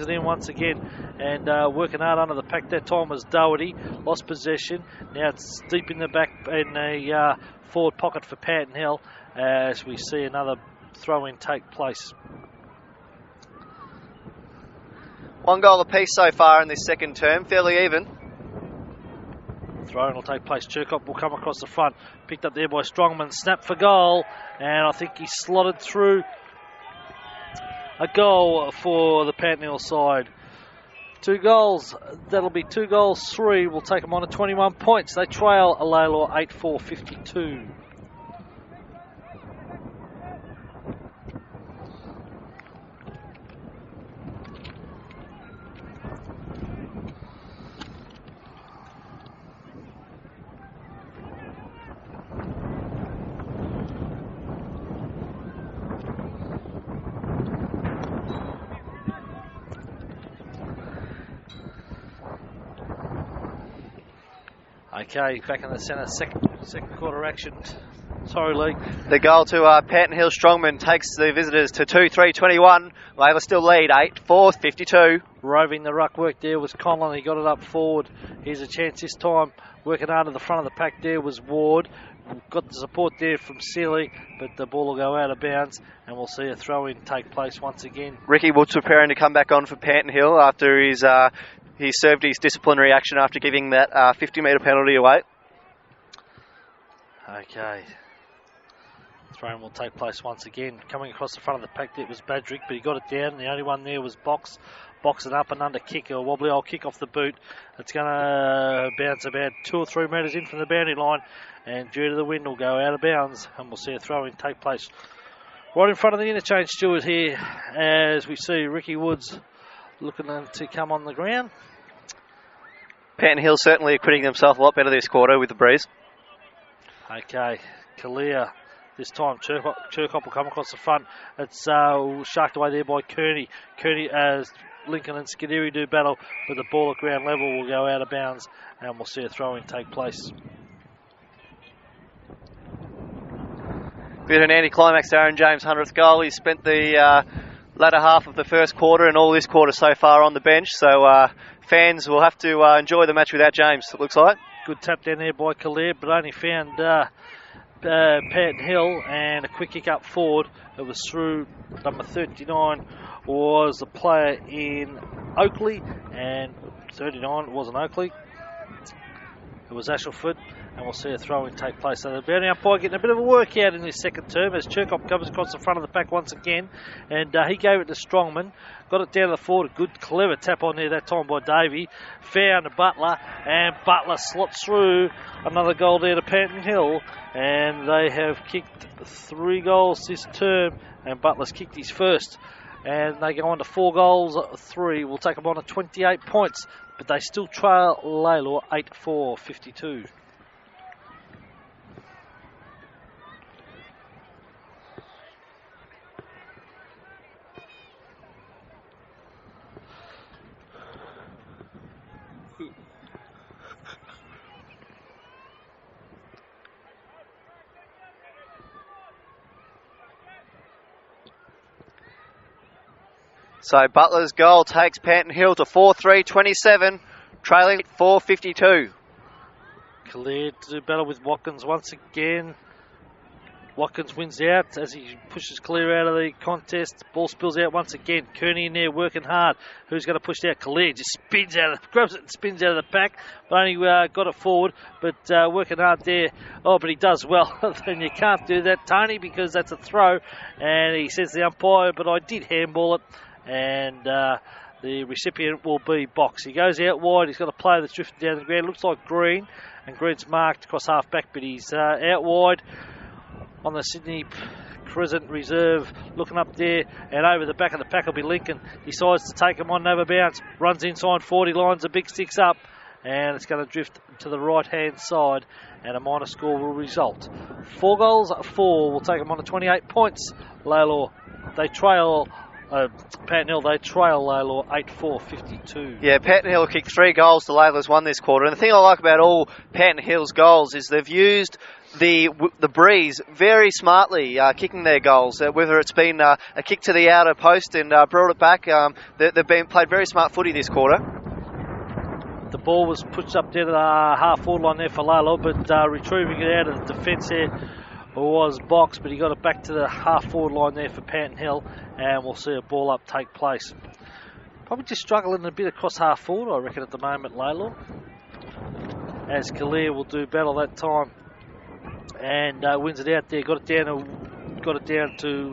it in once again, and working hard under the pack that time was Doherty. Lost possession. Now it's deep in the back in the forward pocket for Panton Hill as we see another throw-in take place. 1 goal apiece so far in this second term, fairly even. Throw-in will take place. Chirkop will come across the front. Picked up there by Strongman. Snap for goal. And I think he slotted through a goal for the Panton Hill side. 2 goals. That'll be 2 goals, 3. We'll take them on to 21 points. They trail a Lalor 8-4-52. Okay, back in the centre, second quarter action. Sorry, Lee. The goal to Panton Hill Strongman takes the visitors to 2-3-21. Lalor still lead 8-4-52. Roving the ruck work there was Conlon. He got it up forward. Here's a chance this time. Working hard at the front of the pack there was Ward. Got the support there from Sealy, but the ball will go out of bounds and we'll see a throw-in take place once again. Ricky Woods preparing to come back on for Panton Hill after he served his disciplinary action after giving that 50-metre penalty away. Okay. Throw-in will take place once again. Coming across the front of the pack there was Badrick, but he got it down. The only one there was Box. Box an up and under kick, a wobbly old kick off the boot. It's going to bounce about 2 or 3 metres in from the boundary line, and due to the wind will go out of bounds, and we'll see a throw-in take place right in front of the interchange steward here, as we see Ricky Woods looking to come on the ground. Panton Hill certainly acquitting themselves a lot better this quarter with the breeze. Okay, Kalia. This time Chirkop will come across the front. It's sharked away there by Kearney. Kearney, as Lincoln and Skidiri do battle, but the ball at ground level will go out of bounds, and we'll see a throw-in take place. Bit of an anti-climax to Aaron James' 100th goal. He spent the latter half of the first quarter and all this quarter so far on the bench, so fans will have to enjoy the match without James, it looks like. Good tap down there by Kalir, but only found Panton Hill, and a quick kick up forward. It was through number 39 was a player in Oakley, and 39 wasn't Oakley, it was Ashleford, and we'll see a throw-in take place. So the boundary umpire getting a bit of a workout in this second term as Chirkop comes across the front of the pack once again, and he gave it to Strongman, got it down to the forward. A good clever tap on there that time by Davey. Found Butler, and Butler slots through another goal there to Panton Hill, and they have kicked 3 goals this term, and Butler's kicked his first, and they go on to 4 goals, 3. We'll take them on to 28 points, but they still trail Lalor 8-4-52. So Butler's goal takes Panton Hill to 4-3-27, trailing 4-52. Cleared to do battle with Watkins once again. Watkins wins out as he pushes clear out of the contest. Ball spills out once again. Kearney in there working hard. Who's going to push out? Khalid just spins out, grabs it and spins out of the pack. Only got it forward, but working hard there. Oh, but he does well. Then you can't do that, Tony, because that's a throw. And he says to the umpire, but I did handball it. And the recipient will be Box. He goes out wide. He's got a player that's drifted down the ground. Looks like Green, and Green's marked across half back, but he's out wide on the Sydney Crescent Reserve, looking up there, and over the back of the pack will be Lincoln. Decides to take him on, over bounce, runs inside 40, lines the big sticks up, and it's going to drift to the right-hand side, and a minor score will result. 4 goals, 4 will take them on to 28 points. Lalor, they trail Panton Hill, they trail Lalor 8-4-52. Yeah, Panton Hill kicked 3 goals to Lalor's 1 this quarter. And the thing I like about all Panton Hill's goals is they've used the breeze very smartly, kicking their goals. Whether it's been a kick to the outer post and brought it back, they've been played very smart footy this quarter. The ball was pushed up down to the half-forward line there for Lalor, but retrieving it out of the defence there was boxed, but he got it back to the half-forward line there for Panton Hill, and we'll see a ball up take place. Probably just struggling a bit across half-forward, I reckon, at the moment, Lalor. As Kalir will do battle that time and wins it out there. Got it down to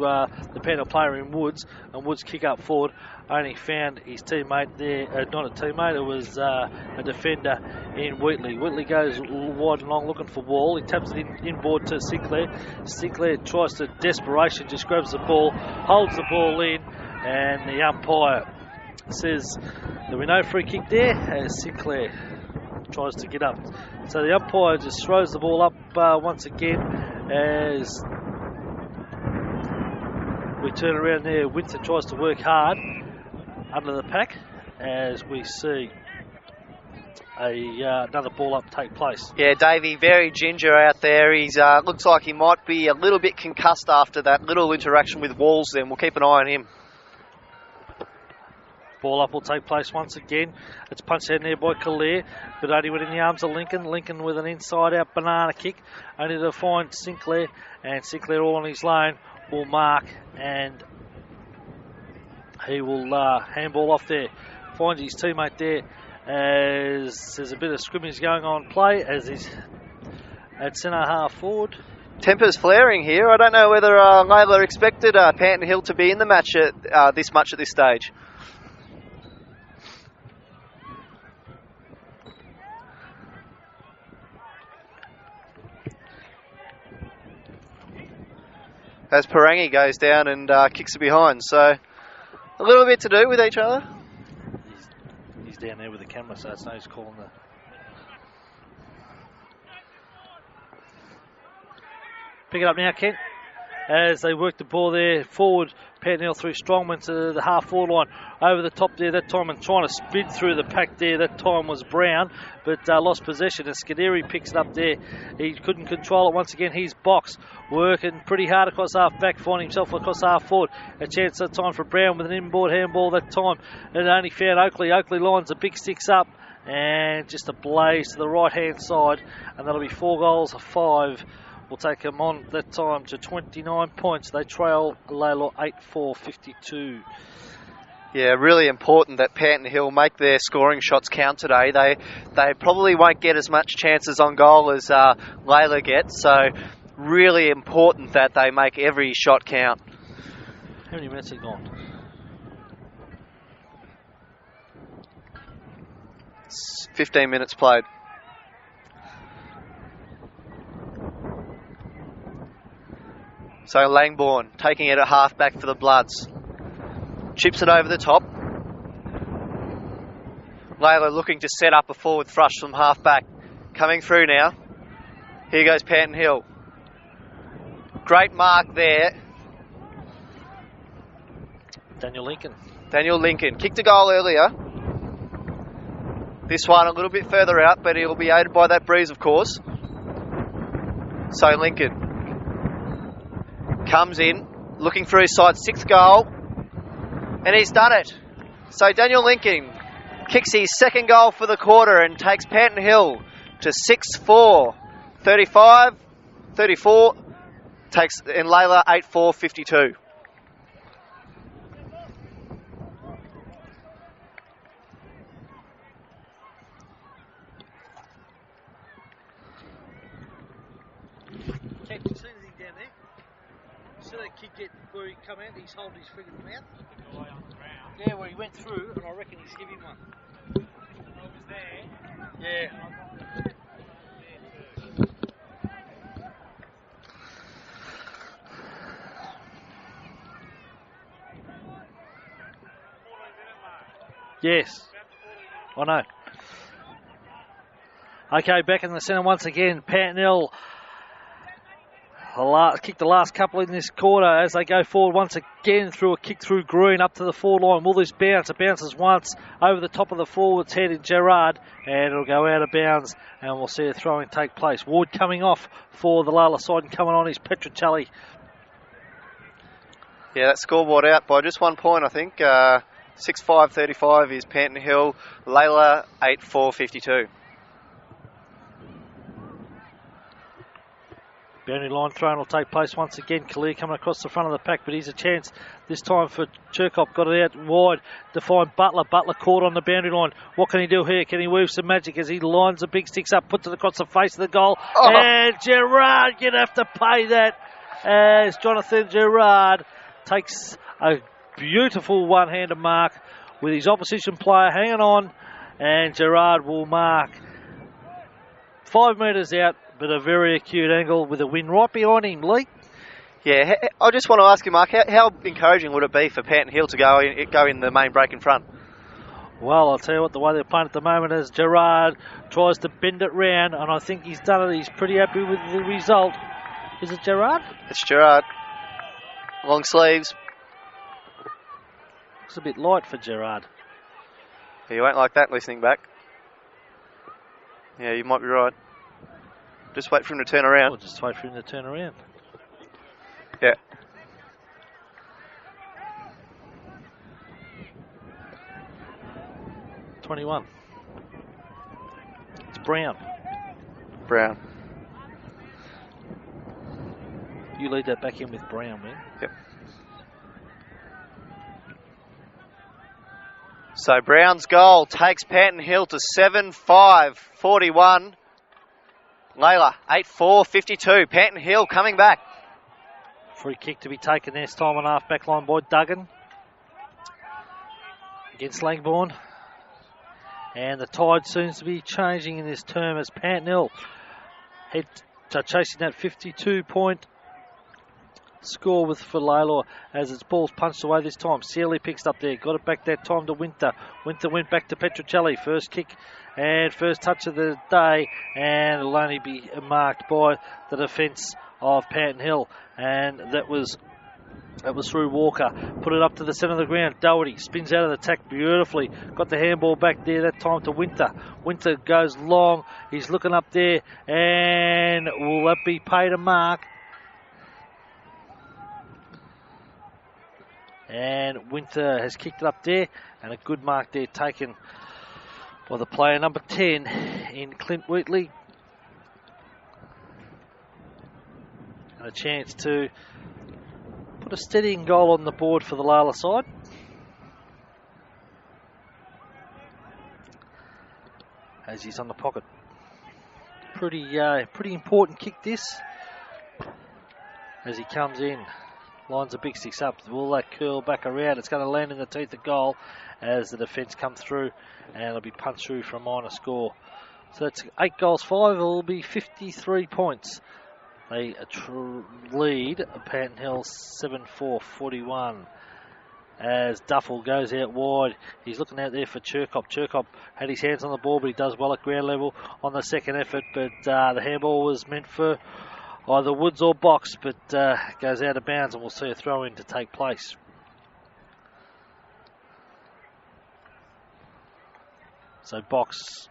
the Panton player in Woods, and Woods kick up forward. Only found his teammate there, not a teammate, it was a defender in Wheatley. Wheatley goes wide and long looking for Wall. He taps it inboard to Sinclair. Sinclair tries to desperation, just grabs the ball, holds the ball in, and the umpire says there will be no free kick there as Sinclair tries to get up. So the umpire just throws the ball up once again as we turn around there. Winter tries to work hard under the pack as we see another ball up take place. Yeah, Davey, very ginger out there. He's looks like he might be a little bit concussed after that little interaction with Walls then. We'll keep an eye on him. Ball up will take place once again. It's punched in there by Kalir, but only within the arms of Lincoln. Lincoln with an inside-out banana kick, only to find Sinclair, and Sinclair all on his lane will mark, and he will handball off there. Finds his teammate there as there's a bit of scrimmage going on play as he's at centre half forward. Tempers flaring here. I don't know whether Lalor expected Panton Hill to be in the match at this stage. As Parangi goes down and kicks it behind. So a little bit to do with each other. He's down there with the camera, so it's no use calling the... Pick it up now, Kent. As they work the ball there forward, Panton Hill through Strongman to the half-forward line. Over the top there that time and trying to spin through the pack there. That time was Brown, but lost possession. And Scuderi picks it up there. He couldn't control it once again. He's boxed, working pretty hard across half-back, finding himself across half-forward. A chance that time for Brown with an inboard handball that time. And only found Oakley. Oakley lines the big sticks up. And just a blaze to the right-hand side. And that'll be 4 goals, 5. We'll take them on that time to 29 points. They trail Lalor 8-4-52. Yeah, really important that Panton Hill make their scoring shots count today. They probably won't get as much chances on goal as Lalor gets, so really important that they make every shot count. How many minutes have gone? It's 15 minutes played. So Langbourne taking it at half back for the Bloods. Chips it over the top. Lalor looking to set up a forward thrust from half back. Coming through now. Here goes Panton Hill. Great mark there. Daniel Lincoln. Kicked a goal earlier. This one a little bit further out, but he'll be aided by that breeze, of course. So Lincoln comes in, looking for his side, 6th goal, and he's done it. So Daniel Lincoln kicks his 2nd goal for the quarter and takes Panton Hill to 6-4, 35-34, takes in Lalor 8-4-52. Can't you see anything down there? See that kid get where he come out, he's holding his friggin' mouth? The guy on the ground. Yeah, where he went through, and I reckon he's giving one. I was there. Yeah. Yes, I know. Okay, back in the centre once again, Panton Hill kicked the last couple in this quarter as they go forward once again through a kick through Green up to the forward line. Will this bounce? It bounces once over the top of the forward's head in Gerard, and it'll go out of bounds, and we'll see a throwing take place. Ward coming off for the Lalor side, and coming on is Petruccelli. Yeah, that scoreboard out by just 1 point, I think. 6-5-35 is Panton Hill. Lalor 8-4-52. Boundary line thrown will take place once again. Kalir coming across the front of the pack, but here's a chance this time for Cherkop. Got it out wide to find Butler. Butler caught on the boundary line. What can he do here? Can he weave some magic as he lines the big sticks up, puts it across the face of the goal? Oh. And Gerard, you'd have to pay that as Jonathan Gerard takes a beautiful one-handed mark with his opposition player hanging on, and Gerard will mark 5 metres out, but a very acute angle with a wind right behind him, Lee. Yeah, I just want to ask you, Mark, how encouraging would it be for Panton Hill to go in the main break in front? Well, I'll tell you what, the way they're playing at the moment is Gerard tries to bend it round, and I think he's done it. He's pretty happy with the result. Is it Gerard? It's Gerard. Long sleeves. Looks a bit light for Gerard. You won't like that listening back. Yeah, you might be right. Just wait for him to turn around. Or just wait for him to turn around. Yeah. $21. It's Brown. Brown. You lead that back in with Brown, man. Yep. So Brown's goal takes Panton Hill to 7-5, 41. Lalor, 8-4, 52. Panton Hill coming back. Free kick to be taken this time on half back line by Duggan against Langbourne. And the tide seems to be changing in this term as Panton Hill head to chasing that 52-point score for Lalor as its ball's punched away this time. Sealy picks up there, got it back that time to Winter. Winter went back to Petruccelli. First kick and first touch of the day, and it'll only be marked by the defence of Panton Hill, and that was through Walker. Put it up to the centre of the ground. Doherty spins out of the tack beautifully. Got the handball back there that time to Winter. Winter goes long. He's looking up there, and will that be paid a mark? And Winter has kicked it up there, and a good mark there taken by the player number 10 in Clint Wheatley. And a chance to put a steadying goal on the board for the Lalor side. As he's on the pocket. Pretty important kick this. As he comes in. Lines the big sticks up. Will that curl back around? It's going to land in the teeth of goal as the defence come through, and it'll be punched through for a minor score. So it's 8 goals, 5. It'll be 53 points. They lead Panton Hill 7-4, 41. As Duffel goes out wide. He's looking out there for Cherkop. Cherkop had his hands on the ball, but he does well at ground level on the second effort. But the handball was meant for either Woods or Box, but goes out of bounds, and we'll see a throw-in to take place. So Box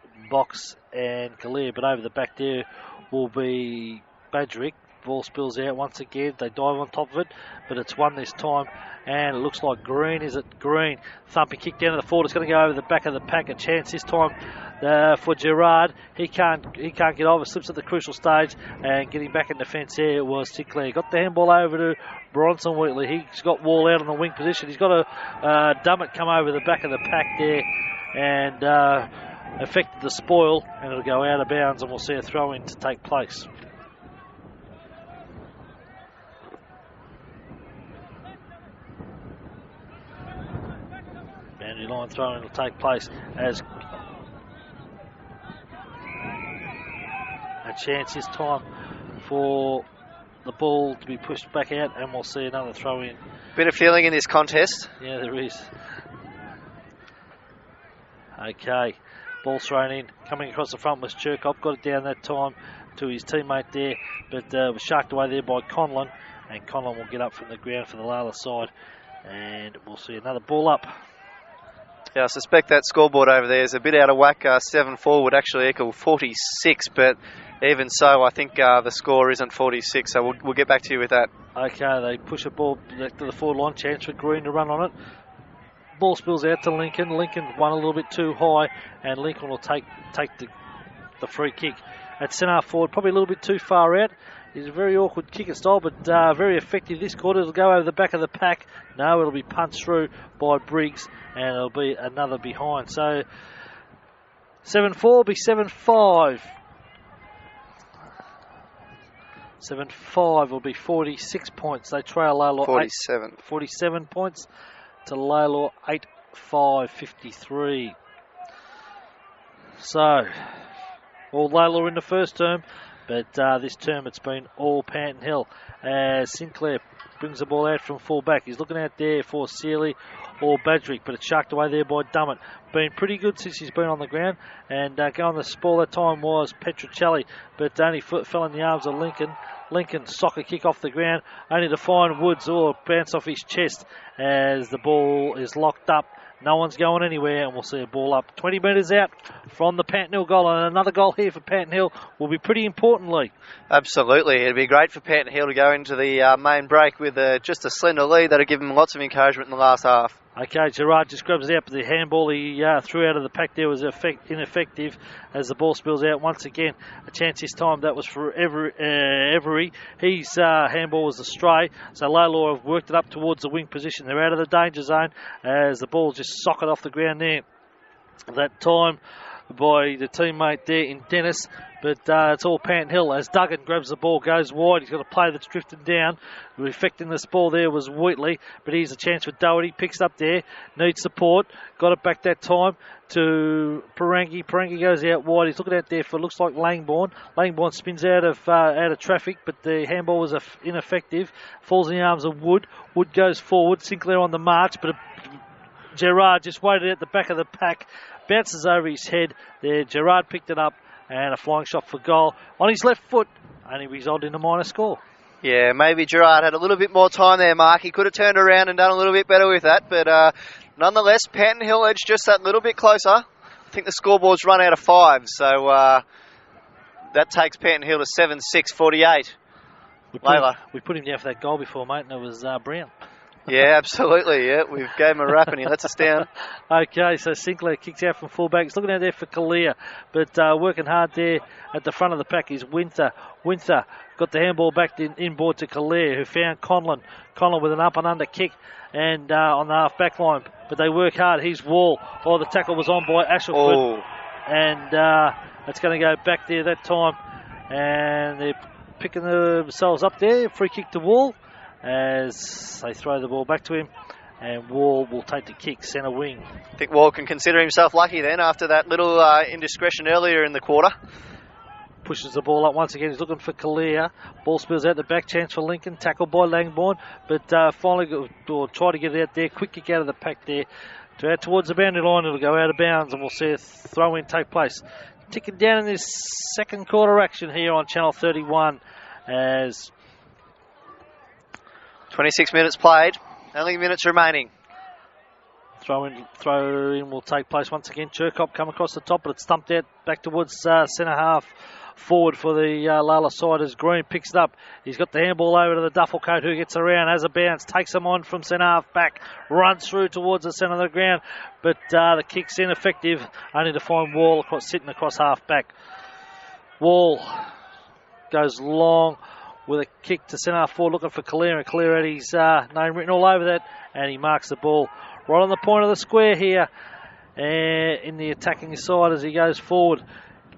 and Kalir, but over the back there will be Badrick. Ball spills out once again. They dive on top of it, but it's won this time, and it looks like Green. Is it Green? Thumping kick down to the forward. It's going to go over the back of the pack. A chance this time for Gerard. He can't get over. Slips at the crucial stage, and getting back in defence there it was Sinclair. Got the handball over to Bronson Wheatley. He's got Wall out on the wing position. He's got a Dummett come over the back of the pack there, and affected the spoil, and it'll go out of bounds, and we'll see a throw-in to take place. Boundary line throw-in will take place as a chance this time for the ball to be pushed back out, and we'll see another throw-in. Bit of feeling in this contest. Yeah, there is. Okay, ball thrown in. Coming across the front was Cherkop. Got it down that time to his teammate there, but was sharked away there by Conlon, and Conlon will get up from the ground for the Lalor side, and we'll see another ball up. Yeah, I suspect that scoreboard over there is a bit out of whack. 7-4 would actually equal 46, but even so, I think the score isn't 46, so we'll get back to you with that. Okay, they push a ball back to the forward line. Chance for Green to run on it. Ball spills out to Lincoln. Lincoln won a little bit too high, and Lincoln will take the free kick. At centre forward, probably a little bit too far out. He's a very awkward kicker style, but very effective this quarter. It'll go over the back of the pack. No, it'll be punched through by Briggs, and it'll be another behind. So 7-4 will be 7-5. 7-5 will be 46 points. They trail Lalor 47 points to Lalor 8-5, 53. So, all Lalor in the first term, but this term it's been all Panton Hill. As Sinclair brings the ball out from full back. He's looking out there for Sealy or Badrick, but it's sharked away there by Dummett. Been pretty good since he's been on the ground, and going the spoil that time was Petruccelli, but only fell in the arms of Lincoln. Lincoln soccer kick off the ground, only to find Woods or bounce off his chest as the ball is locked up. No one's going anywhere, and we'll see a ball up 20 metres out from the Panton Hill goal. And another goal here for Panton Hill will be pretty important, Lee. Absolutely. It'd be great for Panton Hill to go into the main break with just a slender lead. That'll give them lots of encouragement in the last half. Okay, Gerard just grabs it out, but the handball he threw out of the pack there was ineffective as the ball spills out once again. A chance this time that was for Every. His handball was astray, so Lalor have worked it up towards the wing position. They're out of the danger zone as the ball just socked off the ground there. That time by the teammate there in Dennis, but it's all Panton Hill as Duggan grabs the ball, goes wide. He's got a play that's drifted down. Effecting this ball there was Wheatley, but here's a chance for Doherty. Picks it up there, needs support, got it back that time to Parangi. Parangi goes out wide. He's looking out there for, looks like Langbourne. Langbourne spins out of traffic, but the handball was ineffective. Falls in the arms of Wood. Wood goes forward. Sinclair on the march, but Gerard just waited at the back of the pack. Bounces over his head there. Gerard picked it up, and a flying shot for goal on his left foot, only resulted in a minor score. Yeah, maybe Gerard had a little bit more time there, Mark. He could have turned around and done a little bit better with that, but nonetheless, Panton Hill edged just that little bit closer. I think the scoreboard's run out of 5, so that takes Panton Hill to 7-6-48. We put him down for that goal before, mate, and it was Brown. Yeah, absolutely. Yeah, we gave him a rap and he lets us down. Okay, so Sinclair kicks out from fullback. He's looking out there for Kalia, but working hard there at the front of the pack is Winther. Winther got the handball back inboard to Kalia, who found Conlon. Conlon with an up and under kick and on the half back line, but they work hard. He's Wall. Oh, the tackle was on by Ashelford, and it's going to go back there that time, and they're picking themselves up there. Free kick to Wall, as they throw the ball back to him, and Wall will take the kick, centre wing. I think Wall can consider himself lucky then after that little indiscretion earlier in the quarter. Pushes the ball up once again. He's looking for Kalia. Ball spills out the back. Chance for Lincoln. Tackled by Langbourne, but finally try to get it out there. Quick kick out of the pack there. Out towards the boundary line. It'll go out of bounds, and we'll see a throw-in take place. Ticking down in this second quarter action here on Channel 31 as 26 minutes played, only minutes remaining. Throw in will take place once again. Chirkop come across the top, but it's stumped out back towards centre half forward for the Lalor side as Green picks it up. He's got the handball over to the duffel coat, who gets around, has a bounce, takes him on from centre half back, runs through towards the centre of the ground, but the kick's ineffective, only to find Wall sitting across half back. Wall goes long with a kick to centre half forward, looking for Kalia, and Kalia had his name written all over that, and he marks the ball right on the point of the square here in the attacking side as he goes forward.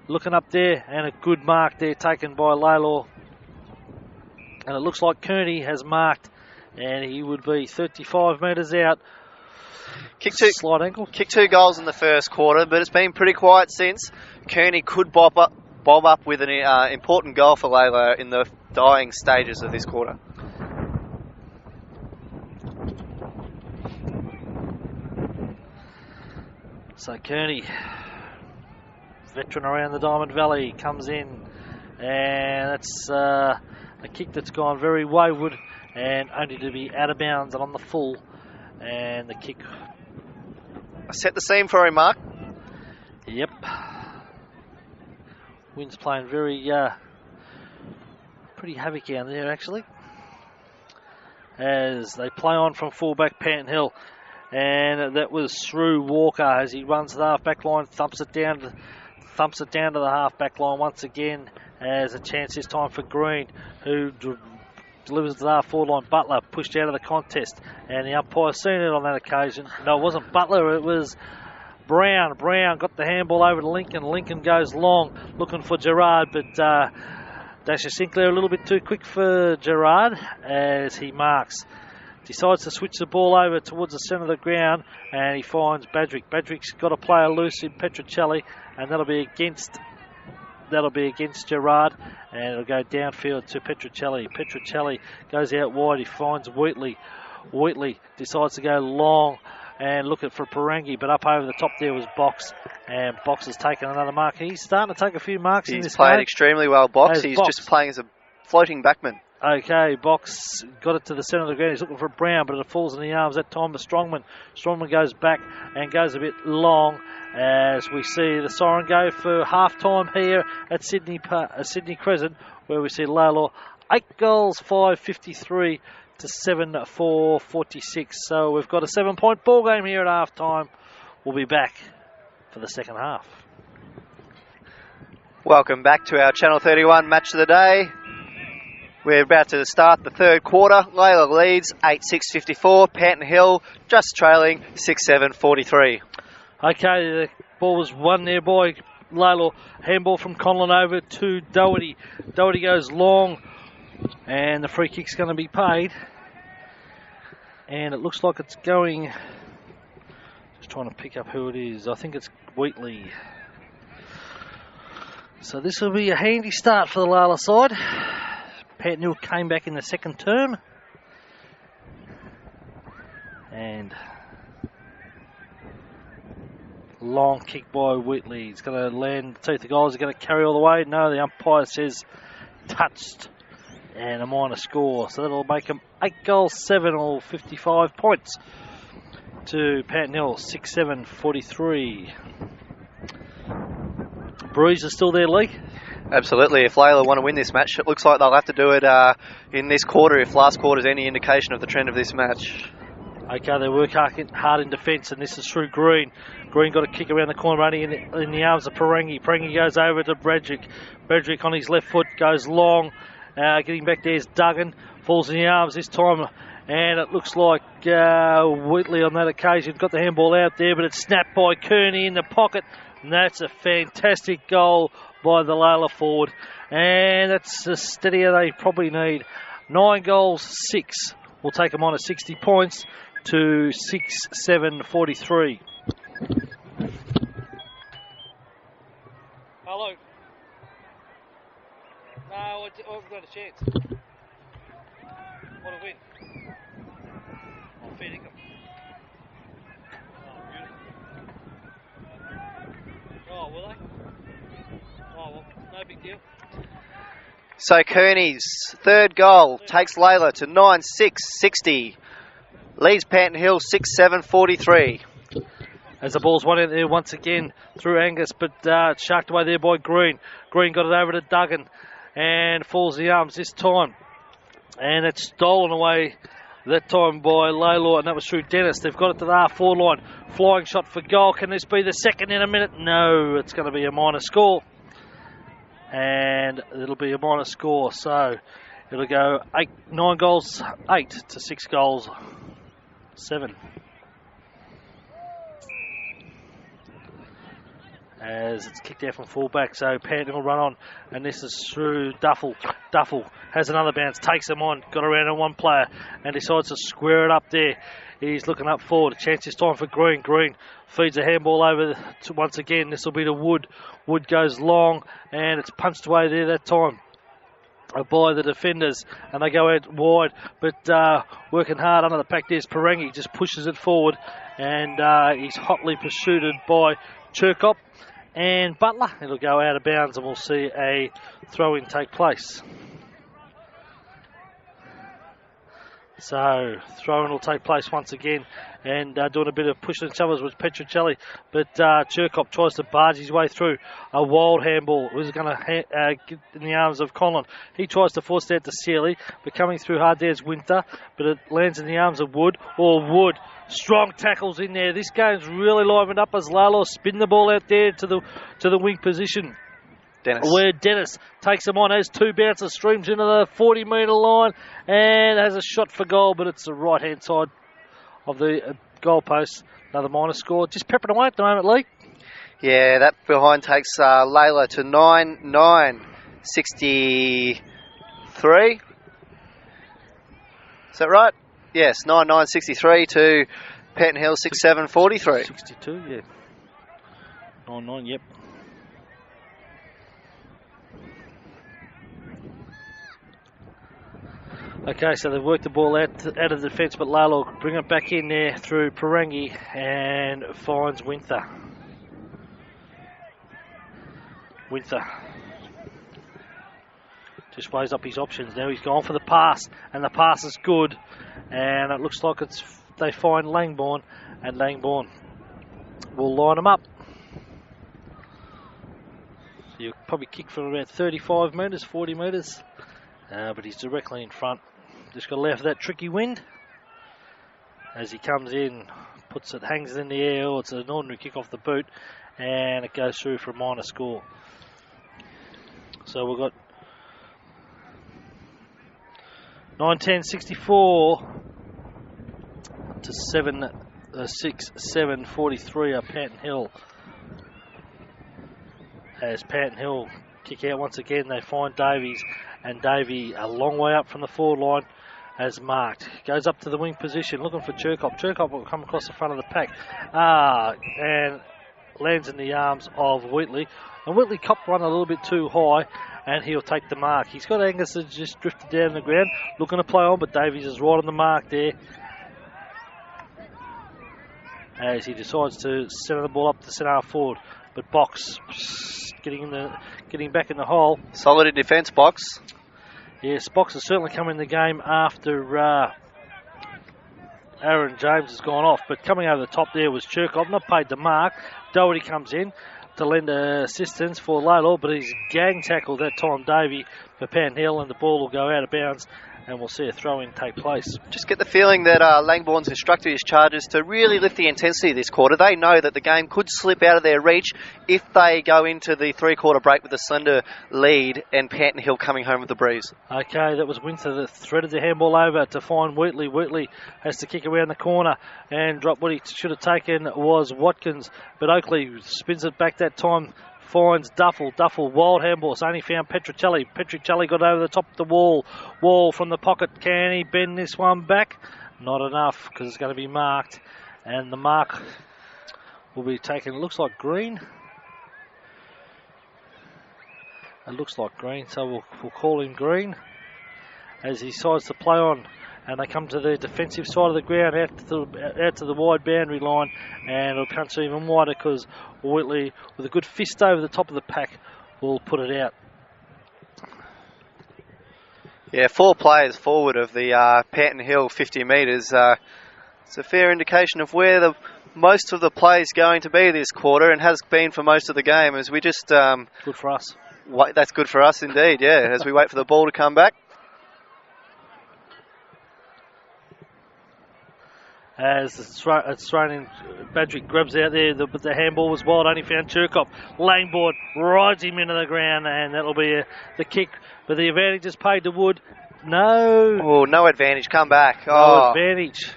Looking up there, and a good mark there taken by Lalor. And it looks like Kearney has marked, and he would be 35 metres out. Slight ankle. Kicked 2 goals in the first quarter, but it's been pretty quiet since. Kearney could bob up with an important goal for Lalor in the dying stages of this quarter. So Kearney, veteran around the Diamond Valley, comes in, and that's a kick that's gone very wayward and only to be out of bounds and on the full, and the kick. I set the scene for him, Mark. Yep. Wind's playing very pretty havoc down there actually, as they play on from fullback Panton Hill. And that was through Walker as he runs to the half back line, thumps it down to the half back line once again as a chance this time for Green, who delivers to the half-forward line. Butler pushed out of the contest, and the umpire seen it on that occasion. No, it wasn't Butler, it was Brown. Brown got the handball over to Lincoln. Lincoln goes long, looking for Gerard, but Dasher Sinclair a little bit too quick for Gerard as he marks. Decides to switch the ball over towards the centre of the ground, and he finds Badrick. Badrick's got a player loose in Petrocelli, and that'll be against Gerard, and it'll go downfield to Petrocelli. Petrocelli goes out wide. He finds Wheatley. Wheatley decides to go long and looking for Parangi, but up over the top there was Box, and Box has taken another mark. He's starting to take a few marks in this game. He's played extremely well, Box. He's just playing as a floating backman. Okay, Box got it to the centre of the ground. He's looking for Brown, but it falls in the arms that time of Strongman. Strongman goes back and goes a bit long as we see the siren go for half-time here at Sydney Crescent, where we see Lalor 8 goals, 5-53 to 7-4-46. So we've got a 7-point ball game here at half-time. We'll be back for the second half. Welcome back to our Channel 31 match of the day. We're about to start the third quarter. Lalor leads 8-6-54. Panton Hill just trailing 6-7-43. Okay, the ball was won there by Lalor. Handball from Conlon over to Doherty. Doherty goes long, and the free kick's going to be paid. And it looks like it's going... Just trying to pick up who it is. I think it's Wheatley. So this will be a handy start for the Lalor side. Panton Hill came back in the second term. And long kick by Whitley. He's going to land the teeth of goals. He's going to carry all the way. No, the umpire says touched. And a minor score. So that'll make him 8 goals, 7 or 55 points to Panton Hill, 6-7-43. Breeze is still there, Lee. Absolutely. If Lalor want to win this match, it looks like they'll have to do it in this quarter if last quarter is any indication of the trend of this match. Okay, they work hard in defence, and this is through Green. Green got a kick around the corner, running in the arms of Parangi. Parangi goes over to Bradrick. Bradrick on his left foot goes long. Getting back there is Duggan. Falls in the arms this time, and it looks like Wheatley on that occasion got the handball out there, but it's snapped by Kearney in the pocket, and that's a fantastic goal by the Lalor forward. And that's the steadier they probably need. 9 goals, 6 will take them on at 60 points to 6-7-43. Hello. No, I've got a chance. What a win. I'm feeding them. Oh, beautiful. Oh, will they? Oh, well, no big deal. So Kearney's third goal takes Lalor to 9-6-60. Leads Panton Hill 6-7-43. As the ball's won out there once again through Angus, but sharked away there by Green. Green got it over to Duggan and falls the arms this time. And it's stolen away that time by Lalor, and that was through Dennis. They've got it to the half-forward line. Flying shot for goal. Can this be the second in a minute? No, it's going to be a minor score. And it'll be a minor score, so it'll go 9 goals, 8 to 6 goals, 7. As it's kicked out from full-back, so Panton will run on, and this is through Duffel. Duffel has another bounce, takes him on, got around on one player, and decides to square it up there. He's looking up forward. A chance this time for Green. Green feeds a handball over to, once again. This will be to Wood. Wood goes long, and it's punched away there that time by the defenders, and they go out wide, but working hard under the pack there's Parangi, just pushes it forward, and he's hotly pursued by Chirkop and Butler. It'll go out of bounds, and we'll see a throw-in take place. So, throw-in will take place once again, and doing a bit of pushing and shovels was Petrocelli, but Chirkop tries to barge his way through. A wild handball was going to get in the arms of Conlon. He tries to force it out to Sealy, but coming through hard there's Winter, but it lands in the arms of Wood. Wood, strong tackles in there. This game's really livened up as Lalor spin the ball out there to the wing position. Dennis. Where Dennis takes him on, has two bounces, streams into the 40-metre line and has a shot for goal, but it's the right-hand side of the goalpost. Another minor score. Just peppering away at the moment, Lee. Yeah, that behind takes Lalor to 9-9-63. Is that right? Yes, 9-9-63 to Panton Hill 6-7-43. 62, yeah. 9-9, yep. Okay, so they've worked the ball out of the defence, but Lalor bring it back in there through Parangi and finds Winther. Winther just weighs up his options. Now he's gone for the pass, and the pass is good. And it looks like they find Langbourne, and Langbourne will line them up. So you'll probably kick from about 35 metres, 40 metres, but he's directly in front. Just got to allow for that tricky wind. As he comes in, puts it, hangs it in the air, or it's an ordinary kick off the boot, and it goes through for a minor score. So we've got 9-10-64 to 6-7-43 up Panton Hill. As Panton Hill kick out once again, they find Davies, and Davey a long way up from the forward line as marked. Goes up to the wing position looking for Chirkop. Chirkop will come across the front of the pack and lands in the arms of Wheatley. And Wheatley copped one a little bit too high, and he'll take the mark. He's got Angus that just drifted down the ground, looking to play on, but Davies is right on the mark there. As he decides to centre the ball up to centre forward, but Box getting back in the hole. Solid in defence, Box. Yes, Box has certainly come in the game after Aaron James has gone off, but coming over the top there was Chirkop, not paid the mark. Doherty comes in to lend assistance for Lalor, but he's gang tackled that time, Davey, for Panton Hill, and the ball will go out of bounds, and we'll see a throw-in take place. Just get the feeling that Langbourne's instructed his charges to really lift the intensity this quarter. They know that the game could slip out of their reach if they go into the three-quarter break with a slender lead and Panton Hill coming home with the breeze. Okay, that was Winther that threaded the handball over to find Wheatley. Wheatley has to kick around the corner and drop. What he should have taken was Watkins, but Oakley spins it back that time. Finds Duffel, wild handball, only found Petruccelli. Petruccelli got over the top of the wall. Wall from the pocket, can he bend this one back? Not enough, because it's going to be marked. And the mark will be taken, it looks like green. It looks like green, so we'll call him green. As he decides to play on. And they come to the defensive side of the ground, out to the wide boundary line, and it'll punch even wider because Wheatley, with a good fist over the top of the pack, will put it out. Yeah, 4 players forward of the Panton Hill 50 metres. It's a fair indication of where most of the play is going to be this quarter, and has been for most of the game. As we just good for us. That's good for us indeed. Yeah, as we wait for the ball to come back. As it's thrown in, Badrick grabs out there, but the handball was wide, only found Chirkop. Langbourne rides him into the ground, and that'll be the kick. But the advantage is paid to Wood. No. Oh, no advantage, come back. No advantage.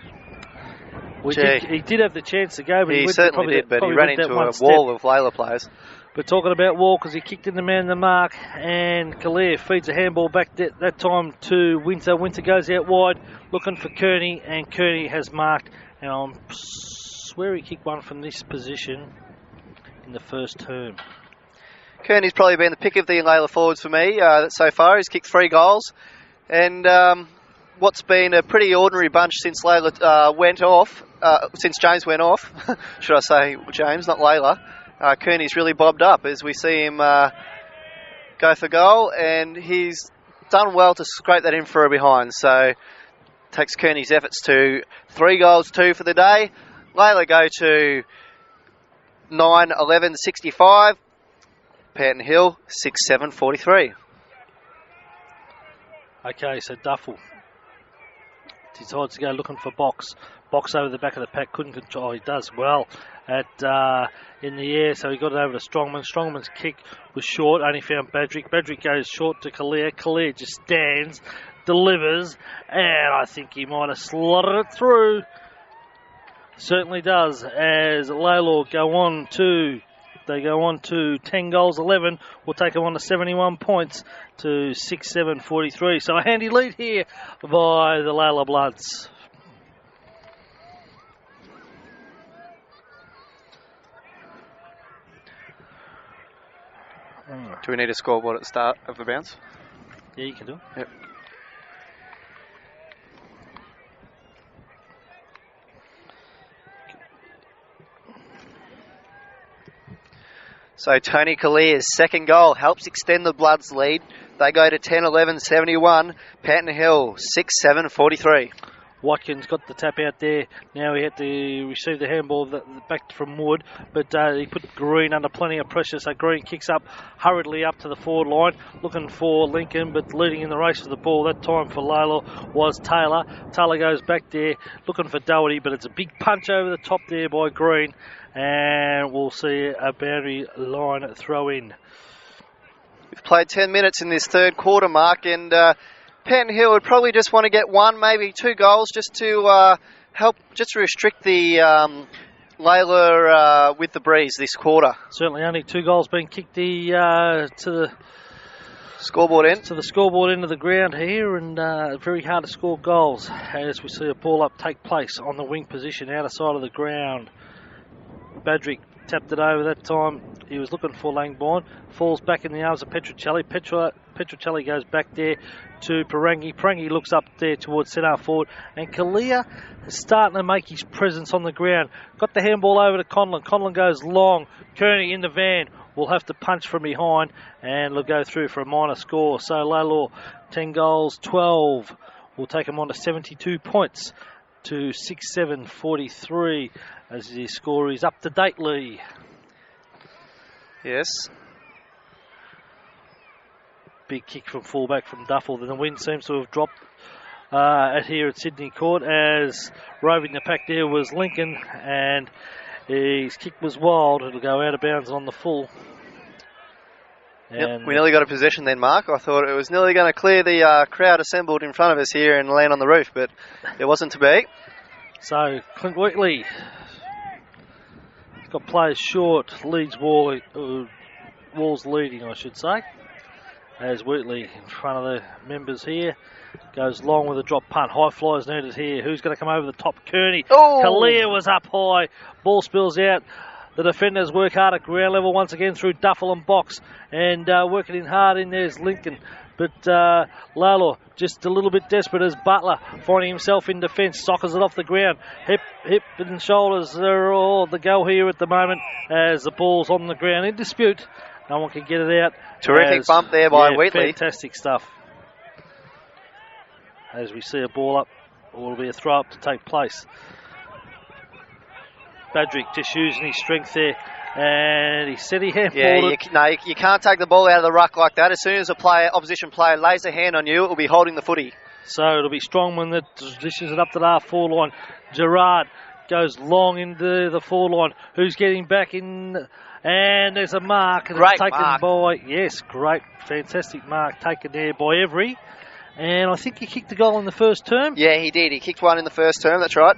He did have the chance to go, but he certainly did, but he ran into a wall of Lalor players. But talking about wall, because he kicked in the man in the mark, and Kalir feeds a handball back that time to Winter. Winter goes out wide, looking for Kearney, and Kearney has marked. And I swear he kicked one from this position in the first term. Kearney's probably been the pick of the Lalor forwards for me so far. He's kicked 3 goals, and what's been a pretty ordinary bunch since Lalor went off, since James went off. Should I say James, not Lalor? Kearney's really bobbed up as we see him go for goal, and he's done well to scrape that in for a behind. So takes Kearney's efforts to 3 goals, 2 for the day. Lalor go to 9-11-65. Panton Hill 6-7-43. Okay, so Duffel decides to go looking for Box. Box over the back of the pack, couldn't control. He does well at in the air, so he got it over to Strongman. Strongman's kick was short, only found Badrick. Badrick goes short to Kalia. Kalia just stands, delivers, and I think he might have slotted it through. Certainly does, as Lalor go on to 10 goals, 11. We'll take them on to 71 points to 6-7, 43. So a handy lead here by the Lalor Bloods. Do we need a scoreboard at the start of the bounce? Yeah, you can do it. Yep. So Tony Kalia's second goal helps extend the Bloods' lead. They go to 10-11, 71. Panton Hill, 6-7, 43. Watkins got the tap out there. Now he had to receive the handball back from Wood, but he put Green under plenty of pressure, so Green kicks up hurriedly up to the forward line, looking for Lincoln, but leading in the race for the ball that time for Lalor was Taylor. Taylor goes back there, looking for Doherty, but it's a big punch over the top there by Green, and we'll see a boundary line throw in. We've played 10 minutes in this third quarter, Mark, and Panton Hill would probably just want to get one, maybe 2 goals, just to help, just to restrict the Lalor with the breeze this quarter. Certainly, only 2 goals being kicked to the scoreboard end. To the scoreboard end of the ground here, and very hard to score goals as we see a ball up take place on the wing position, outer side of the ground. Badrick tapped it over that time. He was looking for Langborn. Falls back in the arms of Petruccelli. Petruccelli goes back there to Parangi. Parangi looks up there towards centre forward. And Kalia is starting to make his presence on the ground. Got the handball over to Conlon. Conlon goes long. Kearney in the van will have to punch from behind, and they'll go through for a minor score. So Lalor, 10 goals, 12. We'll take them on to 72 points to 6-7, 43, as the score is up to date, Lee. Yes. Big kick from fullback from Duffel. Then the wind seems to have dropped here at Sydney Court, as roving the pack there was Lincoln, and his kick was wild. It'll go out of bounds on the full. Yep, we nearly got a possession then, Mark. I thought it was nearly going to clear the crowd assembled in front of us here and land on the roof, but it wasn't to be. So Clint Wheatley got players short, leads Wall's leading, I should say, as Wheatley in front of the members here goes long with a drop punt. High flyers needed here. Who's going to come over the top? Kearney. Oh! Kalia was up high. Ball spills out. The defenders work hard at ground level once again through Duffel and Box, and working in hard in there's Lincoln. But Lalor just a little bit desperate as Butler finding himself in defence, sockers it off the ground. Hip and shoulders are all the go here at the moment as the ball's on the ground in dispute. No one can get it out. Terrific bump there by Wheatley. Fantastic stuff. As we see a ball up, or will be a throw up to take place. Badrick just using his strength there, and he said he handballed it. No, you can't take the ball out of the ruck like that. As soon as opposition player lays a hand on you, it will be holding the footy. So it'll be Strongman that dishes it up to the half forward line. Gerard goes long into the forward line. Who's getting back in? And there's a mark. And great taken mark. Great, fantastic mark taken there by Every. And I think he kicked the goal in the first term. Yeah, he did. He kicked one in the first term, that's right.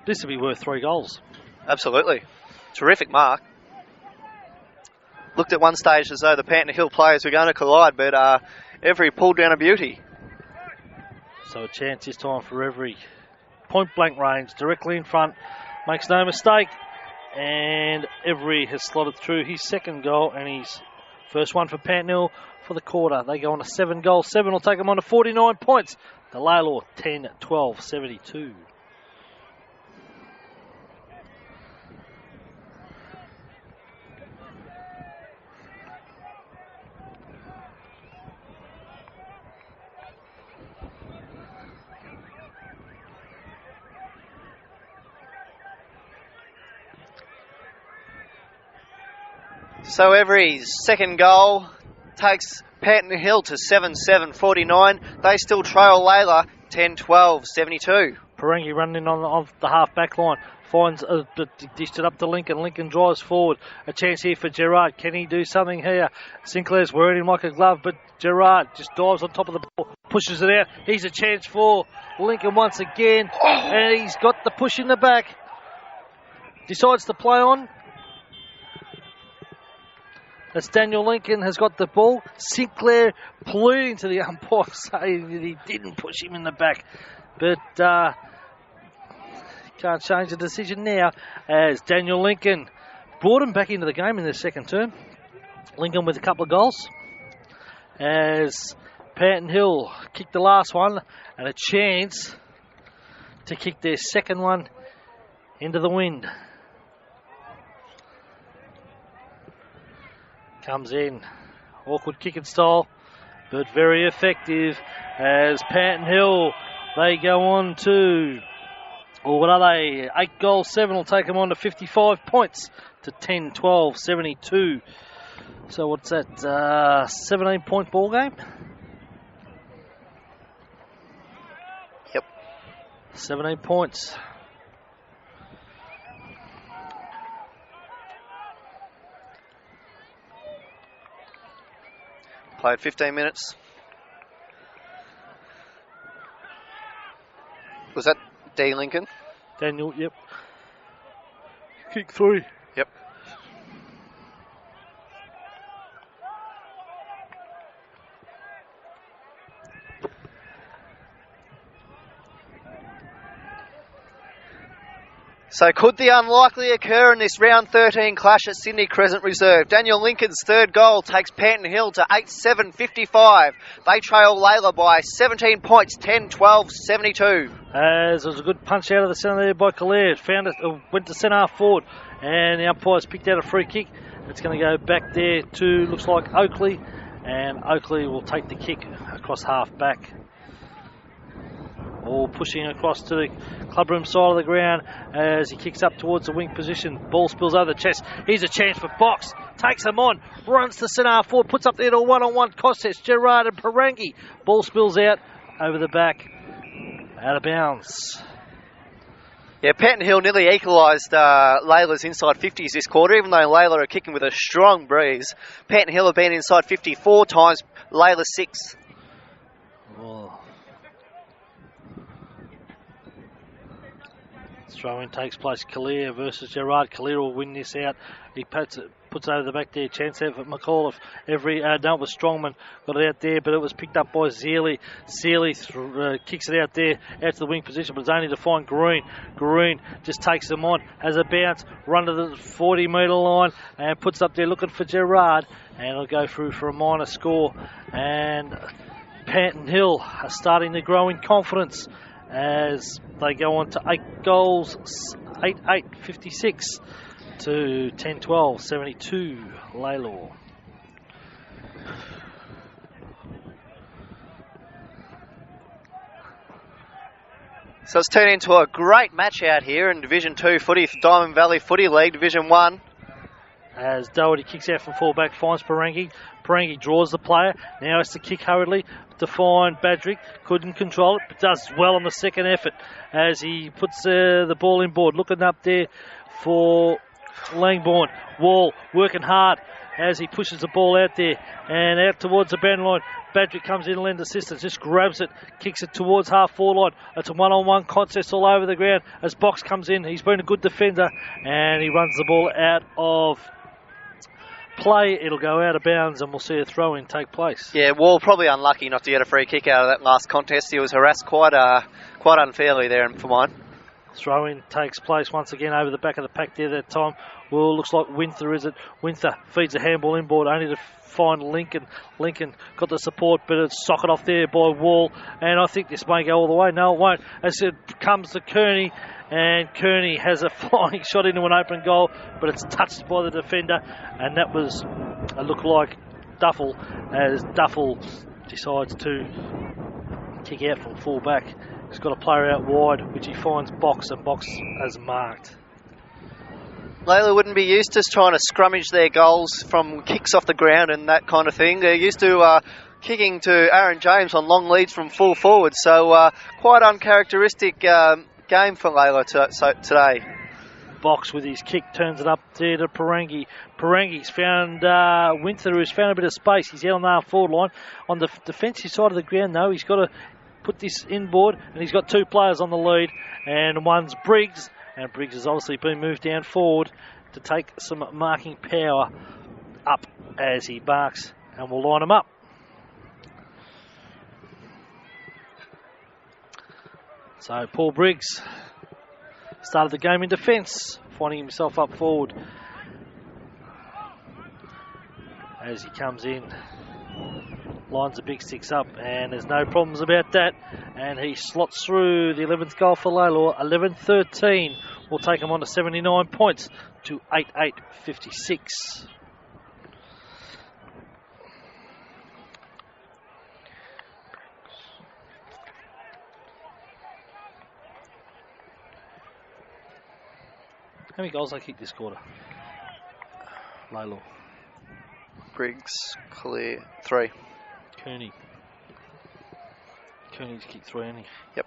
This would be worth 3 goals. Absolutely. Terrific mark. Looked at one stage as though the Panton Hill players were going to collide, but Every pulled down a beauty. So a chance this time for Every. Point blank range, directly in front. Makes no mistake. And Every has slotted through his second goal and his first one for Panton Hill for the quarter. They go on to 7 goals. 7 will take them on to 49 points. The Lalor 10, 12, 72. So Every's second goal takes Panton Hill to 7-7, 49. They still trail Lalor 10-12, 72. Parangi running in on the half back line. Finds dished it up to Lincoln. Lincoln drives forward. A chance here for Gerard. Can he do something here? Sinclair's wearing him like a glove, but Gerard just dives on top of the ball, pushes it out. He's a chance for Lincoln once again, and he's got the push in the back. Decides to play on. That's Daniel Lincoln has got the ball. Sinclair pleading to the umpire saying that he didn't push him in the back, but can't change the decision now as Daniel Lincoln brought him back into the game in the second term. Lincoln with a couple of goals as Panton Hill kicked the last one and a chance to kick their second one into the wind. Comes in, awkward kicking style, but very effective as Panton Hill, they go on to, or what are they, 8 goals, 7 will take them on to 55 points to 10-12, 72. So what's that, 17-point ball game? Yep. 17 points. Played 15 minutes. Was that D. Lincoln? Daniel, yep. Kick 3. Yep. So could the unlikely occur in this round 13 clash at Sydney Crescent Reserve? Daniel Lincoln's third goal takes Panton Hill to 8-7-55. They trail Lalor by 17 points, 10-12, 72. As there was a good punch out of the centre there by Calais. Found it, went to centre half forward, and the umpire's picked out a free kick. It's going to go back there to, looks like, Oakley, and Oakley will take the kick across half back. All pushing across to the clubroom side of the ground as he kicks up towards the wing position. Ball spills over the chest. Here's a chance for Box. Takes him on. Runs to centre half forward. Puts up there to a one-on-one contest. Gerard and Parangi. Ball spills out over the back. Out of bounds. Yeah, Panton Hill nearly equalised Lalor's inside 50s this quarter, even though Lalor are kicking with a strong breeze. Panton Hill have been inside 54 times, Lalor 6. Oh. Throw-in takes place. Kalir versus Gerard. Kalir will win this out. He puts it over the back there. Chance there for McAuliffe. No, it was Strongman. Got it out there, but it was picked up by Zealey. Zealey kicks it out there, out to the wing position, but it's only to find Green. Green just takes them on. Has a bounce. Run to the 40-metre line and puts it up there looking for Gerard. And it'll go through for a minor score. And Panton Hill are starting to grow in confidence as they go on to 8 goals, 8-8-56 to 10-12, 72, Lalor. So it's turned into a great match out here in Division 2 footy, Diamond Valley Footy League, Division 1. As Doherty kicks out from fullback, finds Parangi. Parangi draws the player. Now has to kick hurriedly to find Badrick. Couldn't control it, but does well on the second effort as he puts the ball inboard. Looking up there for Langbourne. Wall working hard as he pushes the ball out there and out towards the boundary line. Badrick comes in and lends assistance, just grabs it, kicks it towards half forward line. It's a one-on-one contest all over the ground as Box comes in. He's been a good defender and he runs the ball out of play. It'll go out of bounds and we'll see a throw-in take place. Yeah, Wall probably unlucky not to get a free kick out of that last contest. He was harassed quite unfairly there for mine. Throw-in takes place once again over the back of the pack there that time. Well, looks like Winther, is it? Winther feeds a handball inboard only to find Lincoln. Lincoln got the support, but it's socket off there by Wall. And I think this may go all the way. No, it won't. As it comes to Kearney, and Kearney has a flying shot into an open goal, but it's touched by the defender. And that was a look like Duffel, as Duffel decides to kick out from full back. He's got a player out wide, which he finds Box, and Box has marked. Lalor wouldn't be used to trying to scrummage their goals from kicks off the ground and that kind of thing. They're used to kicking to Aaron James on long leads from full forward. So quite uncharacteristic game for Lalor today. Box with his kick, turns it up there to Parangi. Parangi's found Winther, who's found a bit of space. He's out on the half forward line. On the defensive side of the ground, though, he's got to put this inboard, and he's got two players on the lead, and one's Briggs, and Briggs has obviously been moved down forward to take some marking power up as he barks, and we'll line him up. So Paul Briggs started the game in defence, finding himself up forward as he comes in. Lines the big sticks up, and there's no problems about that. And he slots through the 11th goal for Lalor. 11-13 will take him on to 79 points to 8-8-56. How many goals they kick this quarter? Lalor. Briggs, clear, 3. Cooney's kicked 3, hasn't he? Yep.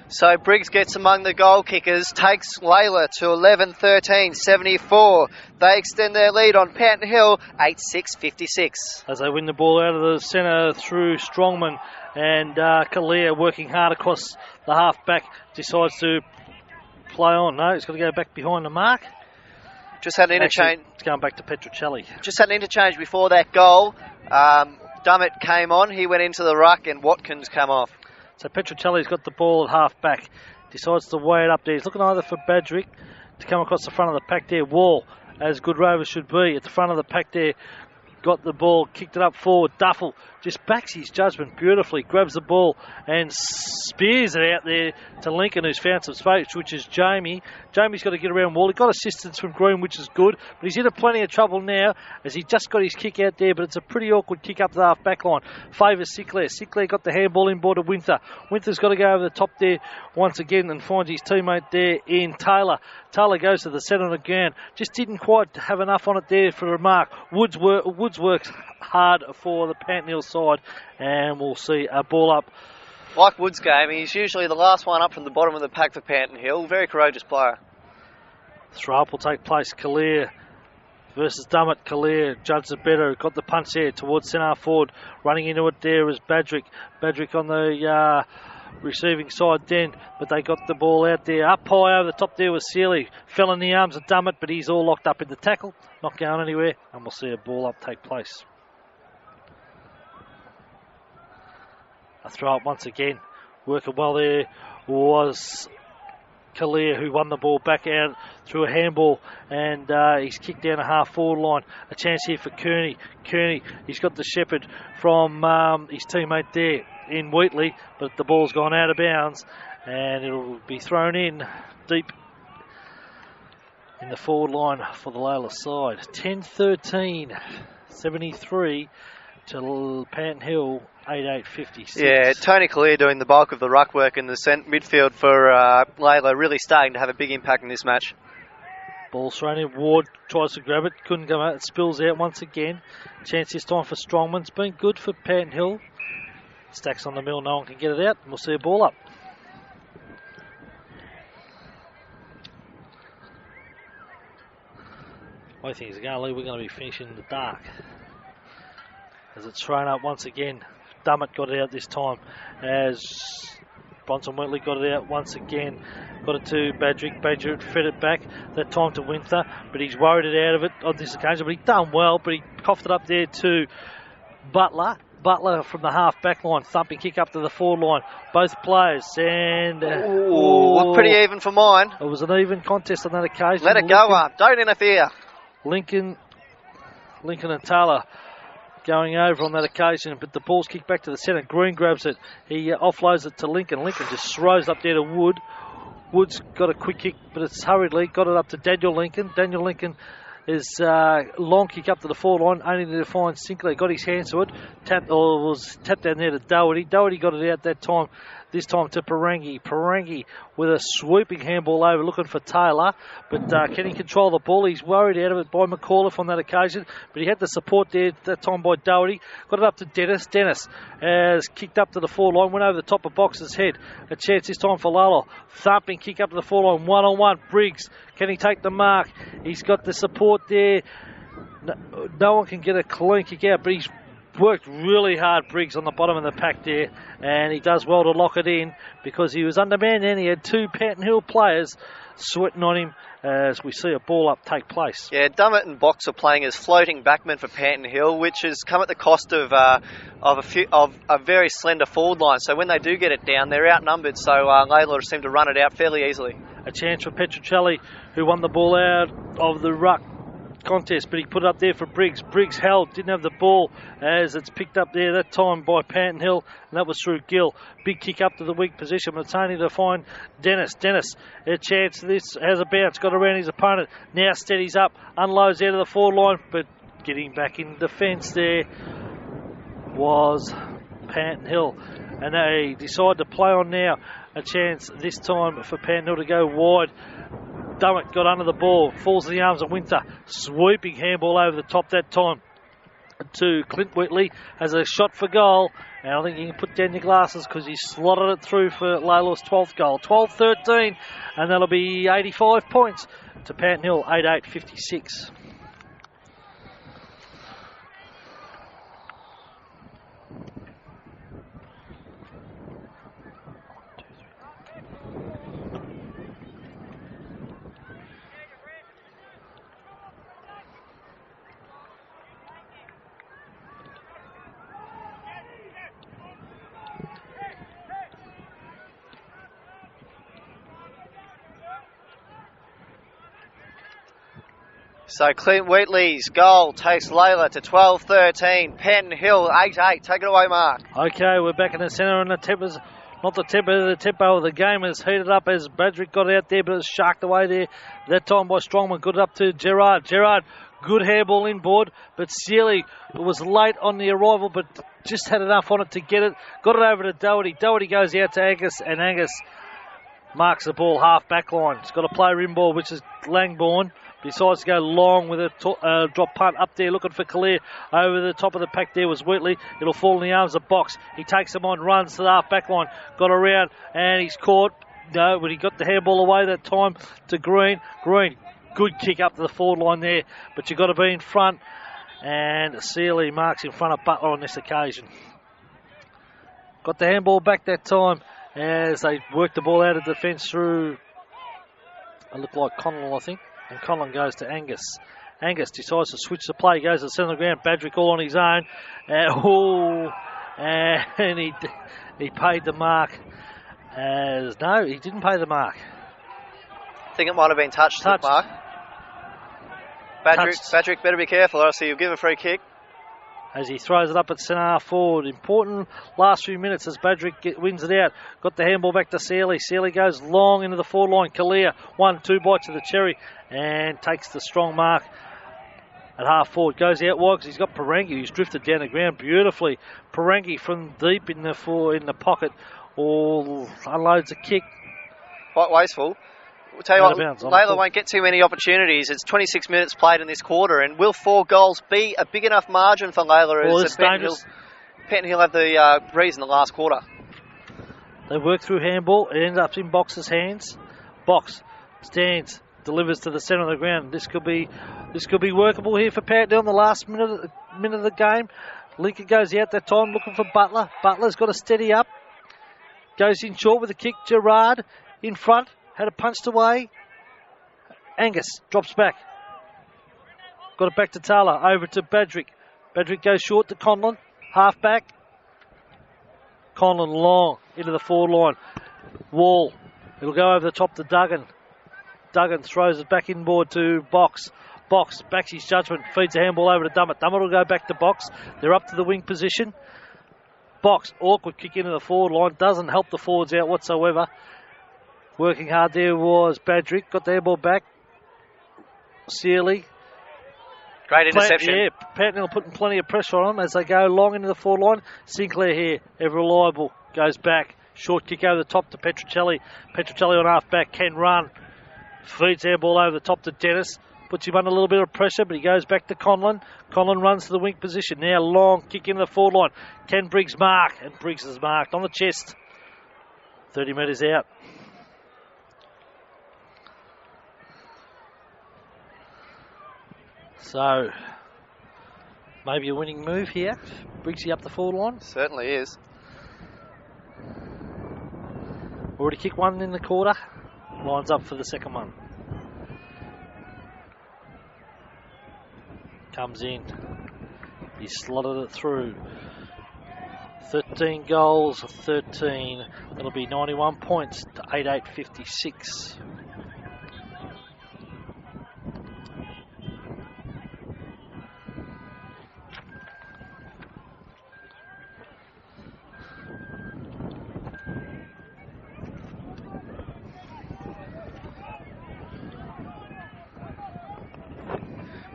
So Briggs gets among the goal kickers, takes Lalor to 11-13, 74. They extend their lead on Panton Hill, 8-6-56. As they win the ball out of the centre through Strongman, and Kalia working hard across the half-back, decides to play on. No, he's got to go back behind the mark. Just had an interchange. Actually, it's going back to Petruccelli. Just had an interchange before that goal. Dummett came on, he went into the ruck, and Watkins came off. So Petruccelli's got the ball at half-back. Decides to weigh it up there. He's looking either for Badrick to come across the front of the pack there. Wall, as good rovers should be, at the front of the pack there. Got the ball, kicked it up forward. Duffel just backs his judgment beautifully, grabs the ball and spears it out there to Lincoln, who's found some space, which is Jamie. Jamie's got to get around Wall. He got assistance from Green, which is good, but he's in plenty of trouble now as he just got his kick out there, but it's a pretty awkward kick up the half back line. Favours Sinclair. Sinclair got the handball inboard to Winther. Winther's got to go over the top there once again and finds his teammate there in Taylor. Taylor goes to the centre of the ground. Just didn't quite have enough on it there for the mark. Woods works hard for the Panton Hill side, and we'll see a ball up. Like Woods' game, he's usually the last one up from the bottom of the pack for Panton Hill. Very courageous player. Throw up will take place. Kalir versus Dummett. Kalir judged it better. Got the punch there towards centre forward. Running into it there is Badrick. Badrick on the receiving side then, but they got the ball out there. Up high over the top there was Sealy. Fell in the arms of Dummett, but he's all locked up in the tackle. Not going anywhere, and we'll see a ball up take place. A throw up once again. Working well there was Kalir, who won the ball back out through a handball, and he's kicked down a half forward line. A chance here for Kearney. Kearney, he's got the shepherd from his teammate there in Wheatley, but the ball's gone out of bounds, and it'll be thrown in deep in the forward line for the Lalor side. 10-13, 73 to Panton Hill, 8-8-56. Yeah, Tony Kalir doing the bulk of the ruck work in the midfield for Lalor, really starting to have a big impact in this match. Ball's thrown in. Ward tries to grab it, couldn't come out. It spills out once again. Chance this time for Strongman. It's been good for Panton Hill. Stacks on the mill, no one can get it out, and we'll see a ball up. I think it's going to leave. We're going to be finishing in the dark. As it's thrown up once again. Dummett got it out this time. As Bronson Wheatley got it out once again. Got it to Badrick. Badrick fed it back. That time to Winther. But he's worried it out of it on this occasion. But he done well. But he coughed it up there to Butler. Butler from the half back line. Thumping kick up to the forward line. Both players. And looked pretty even for mine. It was an even contest on that occasion. Let it go up. Don't interfere. Lincoln and Taylor going over on that occasion, but the ball's kicked back to the centre. Green grabs it. He offloads it to Lincoln. Lincoln just throws up there to Wood. Wood's got a quick kick, but it's hurriedly got it up to Daniel Lincoln. Daniel Lincoln is long kick up to the forward line, only to find Sinclair. Got his hands to it. Was tapped down there to Doherty. Doherty got it out that time This time to Parengi. Parengi with a swooping handball over, looking for Taylor. But can he control the ball? He's worried out of it by McAuliffe on that occasion. But he had the support there that time by Doherty. Got it up to Dennis. Dennis has kicked up to the forward line. Went over the top of Box's head. A chance this time for Lalor. Thumping kick up to the forward line. One-on-one. Briggs. Can he take the mark? He's got the support there. No one can get a clean kick out, but he's worked really hard, Briggs, on the bottom of the pack there, and he does well to lock it in because he was undermanned and he had two Panton Hill players sweating on him as we see a ball up take place. Yeah, Dummett and Box are playing as floating backmen for Panton Hill, which has come at the cost of a very slender forward line. So when they do get it down, they're outnumbered. So Lalor seem to run it out fairly easily. A chance for Petruccelli, who won the ball out of the ruck contest, but he put it up there for Briggs. Briggs held, didn't have the ball as it's picked up there that time by Panton Hill, and that was through Gill. Big kick up to the weak position, but it's only to find Dennis. Dennis, a chance. This has a bounce, got around his opponent. Now steadies up, unloads out of the forward line, but getting back in defence there was Panton Hill. And they decide to play on now. A chance this time for Panton Hill to go wide. Dummett got under the ball, falls in the arms of Winter, swooping handball over the top that time to Clint Whitley, has a shot for goal, and I think you can put down your glasses because he slotted it through for Lalor's 12th goal. 12-13, and that'll be 85 points to Panton Hill, 88-56. So Clint Wheatley's goal takes Lalor to 12-13. Panton Hill 8-8. Take it away, Mark. Okay, we're back in the centre, and the tempo of the game has heated up as Badrick got out there, but it's sharked away there. That time by Strongman, got it up to Gerard. Gerard, good handball inboard, but Sealy was late on the arrival, but just had enough on it to get it. Got it over to Doherty. Doherty goes out to Angus, and Angus marks the ball half back line. He's got a player inboard, which is Langbourne. Decides to go long with a drop punt up there, looking for Kalir. Over the top of the pack there was Whitley. It'll fall in the arms of Box. He takes him on, runs to the half back line. Got around, and he's caught. No, but he got the handball away that time to Green. Green, good kick up to the forward line there, but you've got to be in front. And Sealy marks in front of Butler on this occasion. Got the handball back that time as they work the ball out of defence through, it looked like Connell, I think. And Conlon goes to Angus. Angus decides to switch the play, goes to the centre of the ground. Badrick all on his own. And he paid the mark. No, he didn't pay the mark. I think it might have been touched. Mark. Badrick better be careful, or else he'll give a free kick. As he throws it up at centre half forward. Important last few minutes as Badrick wins it out. Got the handball back to Sealy. Sealy goes long into the forward line. Kalia, 1-2 bites of the cherry and takes the strong mark at half forward. Goes out wide because he's got Parengi, who's drifted down the ground beautifully. Parengi from deep in the pocket unloads a kick. Quite wasteful. We'll tell you what, Lalor won't get too many opportunities. It's 26 minutes played in this quarter, and will 4 goals be a big enough margin for Lalor? Well, it's dangerous. Panton Hill have the breeze in the last quarter. They work through handball. It ends up in Box's hands. Box stands, delivers to the centre of the ground. This could be workable here for Panton Hill in the last minute of the game. Lincoln goes out that time looking for Butler. Butler's got to steady up. Goes in short with a kick. Gerard in front. Had it punched away. Angus drops back. Got it back to Taylor. Over to Badrick. Badrick goes short to Conlon. Half back. Conlon long into the forward line. Wall. It'll go over the top to Duggan. Duggan throws it back inboard to Box. Box backs his judgment. Feeds the handball over to Dummett. Dummett will go back to Box. They're up to the wing position. Box. Awkward kick into the forward line. Doesn't help the forwards out whatsoever. Working hard there was Badrick. Got the handball back. Sealy. Great interception. Panton Hill putting plenty of pressure on them as they go long into the forward line. Sinclair here, ever reliable, goes back. Short kick over the top to Petruccelli. Petruccelli on half back can run. Feeds their ball over the top to Dennis. Puts him under a little bit of pressure, but he goes back to Conlon. Conlon runs to the wing position. Now long kick into the forward line. Can Briggs mark? And Briggs is marked on the chest. 30 metres out. So, maybe a winning move here. Briggsy up the forward line. Certainly is. Already kicked one in the quarter. Lines up for the second one. Comes in. He slotted it through. 13 goals, 13. That'll be 91 points to 88.56.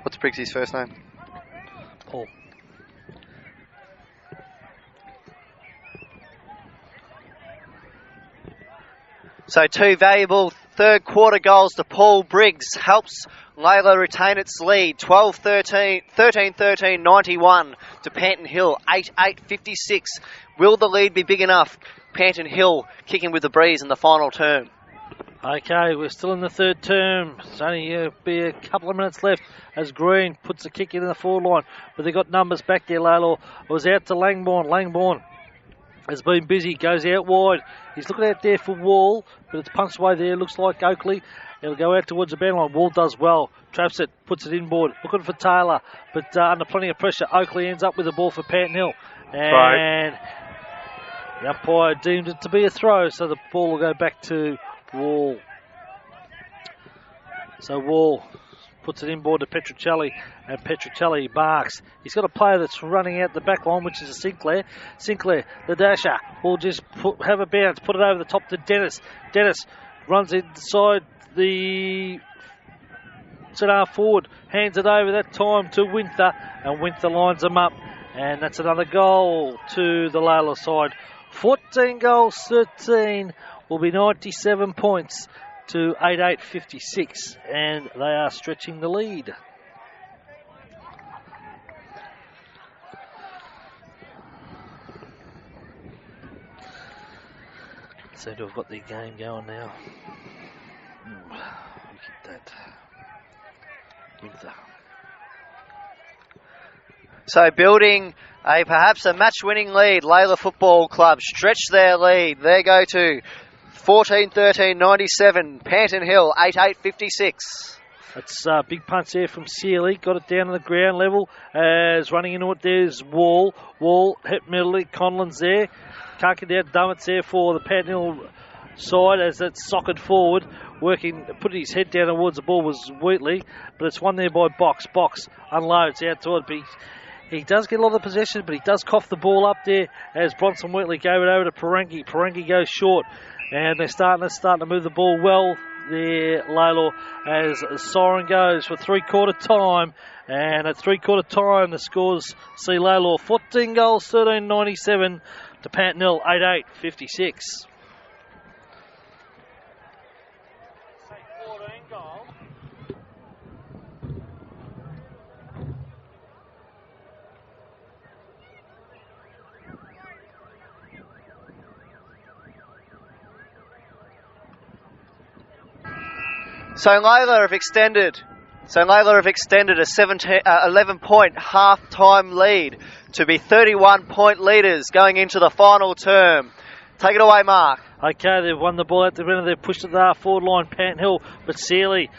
What's Briggsy's first name? Paul. So 2 valuable third quarter goals to Paul Briggs helps Lalor retain its lead. 13-13, 91 to Panton Hill. 8-8-56. Will the lead be big enough? Panton Hill kicking with the breeze in the final term. Okay, we're still in the third term. It's only be a couple of minutes left as Green puts a kick into the forward line. But they've got numbers back there, Lalor. It was out to Langbourne. Langbourne has been busy, goes out wide. He's looking out there for Wall, but it's punched away there. Looks like Oakley. It'll go out towards the boundary line. Wall does well. Traps it, puts it inboard. Looking for Taylor, but under plenty of pressure. Oakley ends up with the ball for Panton Hill. And the umpire deemed it to be a throw, so the ball will go back to Wall. So Wall puts it inboard to Petruccelli, and Petruccelli marks. He's got a player that's running out the back line, which is a Sinclair. Sinclair, the dasher, will just have a bounce, put it over the top to Dennis. Dennis runs inside the centre forward, hands it over that time to Winther, and Winther lines them up. And that's another goal to the Lalor side. 14 goals, 13 will be 97 points to 88.56, and they are stretching the lead. Seem to have got the game going now. Look at that. Winther. So building perhaps a match-winning lead, Lalor Football Club stretch their lead. They go to 14-13-97, Panton Hill, 8-8-56. That's a big punch there from Sealy. Got it down to the ground level. As running into it, there's Wall. Wall hit middle. Conlon's there. Can't get down. Dummett's there for the Panton Hill side as it's socket forward. Working, putting his head down towards the ball was Wheatley. But it's won there by Box. Box unloads out to it. But he does get a lot of possession, but he does cough the ball up there as Bronson Wheatley gave it over to Parengi. Parengi goes short. And they're starting to move the ball well there, Lalor, as siren goes for three-quarter time. And at three-quarter time, the scores see Lalor 14 goals, 13-97 to Panton Hill, 8-8-56. 14 goals. So Lalor have extended a 11-point half-time lead to be 31-point leaders going into the final term. Take it away, Mark. Okay, they've won the ball at the end. They've pushed it to the half-forward line, Panton Hill, but Sealy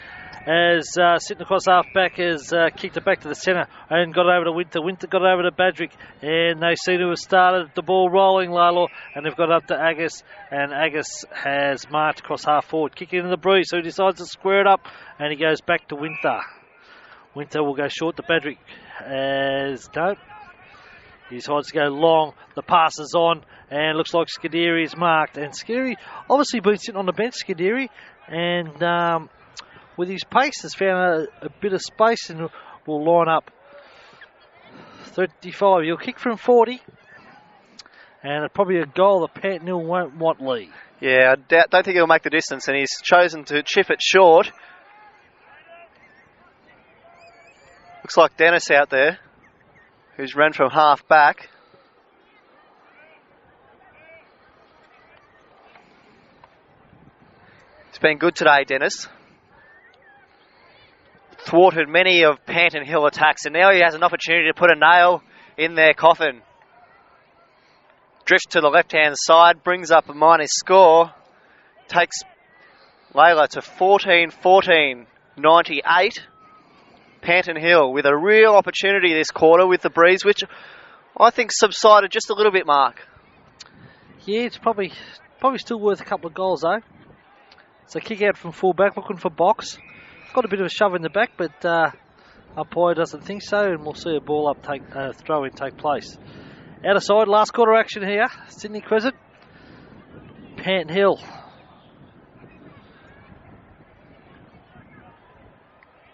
as sitting across half-back has kicked it back to the centre and got it over to Winter. Winter got it over to Badrick, and they seem to have started the ball rolling, Lalor, and they've got it up to Agus, and Agus has marked across half-forward, kicking into the breeze, so he decides to square it up, and he goes back to Winter. Winter will go short to Badrick as he decides to go long. The pass is on, and looks like Scuderi is marked, and Scuderi obviously been sitting on the bench, Scuderi, and with his pace has found a bit of space and will line up 35. He'll kick from 40 And probably a goal that Panton Hill won't want, Lee. Yeah, I don't think he'll make the distance, and he's chosen to chip it short. Looks like Dennis out there, who's run from half back. It's been good today, Dennis. Thwarted many of Panton Hill attacks, and now he has an opportunity to put a nail in their coffin. Drifts to the left-hand side, brings up a minus score, takes Lalor to 14-14, 98. Panton Hill with a real opportunity this quarter with the breeze, which I think subsided just a little bit, Mark. Yeah, it's probably still worth a couple of goals, though. It's a kick out from full back, looking for box. Got a bit of a shove in the back, but umpire doesn't think so, and we'll see a ball up throw in take place. Out of side, last quarter action here. Sydney Crescent, Panton Hill.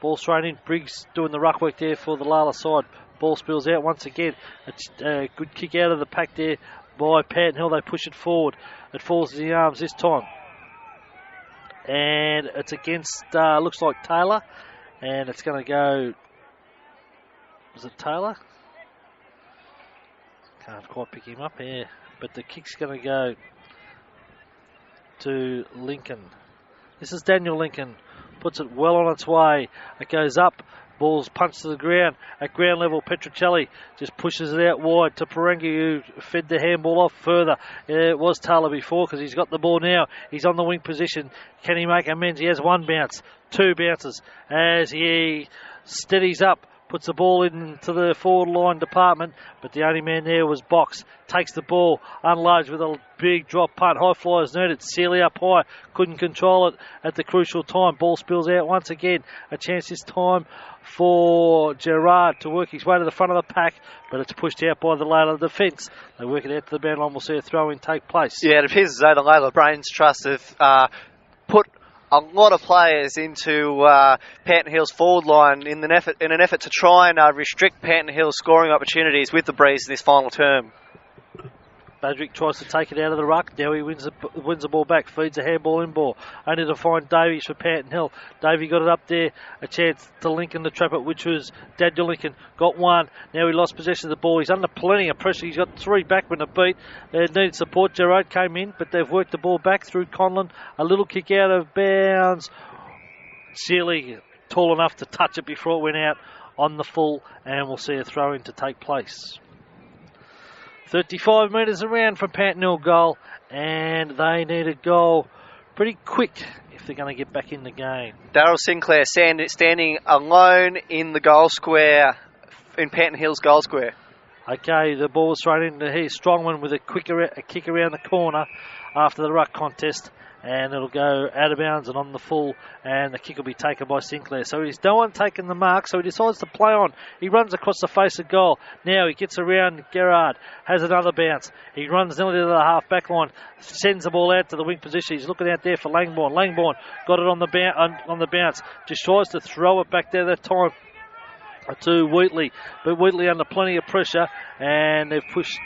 Ball thrown in. Briggs doing the ruck work there for the Lalor side. Ball spills out once again. A good kick out of the pack there by Panton Hill. They push it forward. It falls to the arms this time. And it's against, looks like Taylor. And it's going to go, was it Taylor? Can't quite pick him up here. But the kick's going to go to Lincoln. This is Daniel Lincoln. Puts it well on its way. It goes up. Ball's punched to the ground. At ground level, Petruccelli just pushes it out wide to Perengi, who fed the handball off further. It was Taylor before because he's got the ball now. He's on the wing position. Can he make amends? He has one bounce, two bounces as he steadies up. Puts the ball into the forward line department, but the only man there was Box. Takes the ball, unloads with a big drop punt. High flyers needed. Sealy up high, couldn't control it at the crucial time. Ball spills out once again. A chance this time for Gerard to work his way to the front of the pack, but it's pushed out by the Lalor defence. They work it out to the bound line. We'll see a throw-in take place. Yeah, it appears as though the Lalor Brains Trust have put a lot of players into Panton Hill's forward line in an effort to try and restrict Panton Hill's scoring opportunities with the breeze in this final term. Badrick tries to take it out of the ruck. Now he wins the ball back, feeds a handball in ball. Only to find Davies for Panton Hill. Davey got it up there. A chance to Lincoln to trap it, which was Daniel Lincoln. Got one. Now he lost possession of the ball. He's under plenty of pressure. He's got three backmen to beat. They needed support. Gerard came in, but they've worked the ball back through Conlon. A little kick out of bounds. Sealy tall enough to touch it before it went out on the full, and we'll see a throw in to take place. 35 metres around from Panton Hill goal, and they need a goal pretty quick if they're going to get back in the game. Darryl Sinclair standing alone in the goal square, in Panton Hill's goal square. Okay, the ball was thrown into here. Strongman with a kick around the corner after the ruck contest, and it'll go out of bounds and on the full, and the kick will be taken by Sinclair. So he's no one taking the mark, so he decides to play on. He runs across the face of goal. Now he gets around Gerard, has another bounce. He runs nearly to the half back line, sends the ball out to the wing position. He's looking out there for Langbourne. Langbourne got it on the bounce. Just tries to throw it back there that time to Wheatley, but Wheatley under plenty of pressure, and they've pushed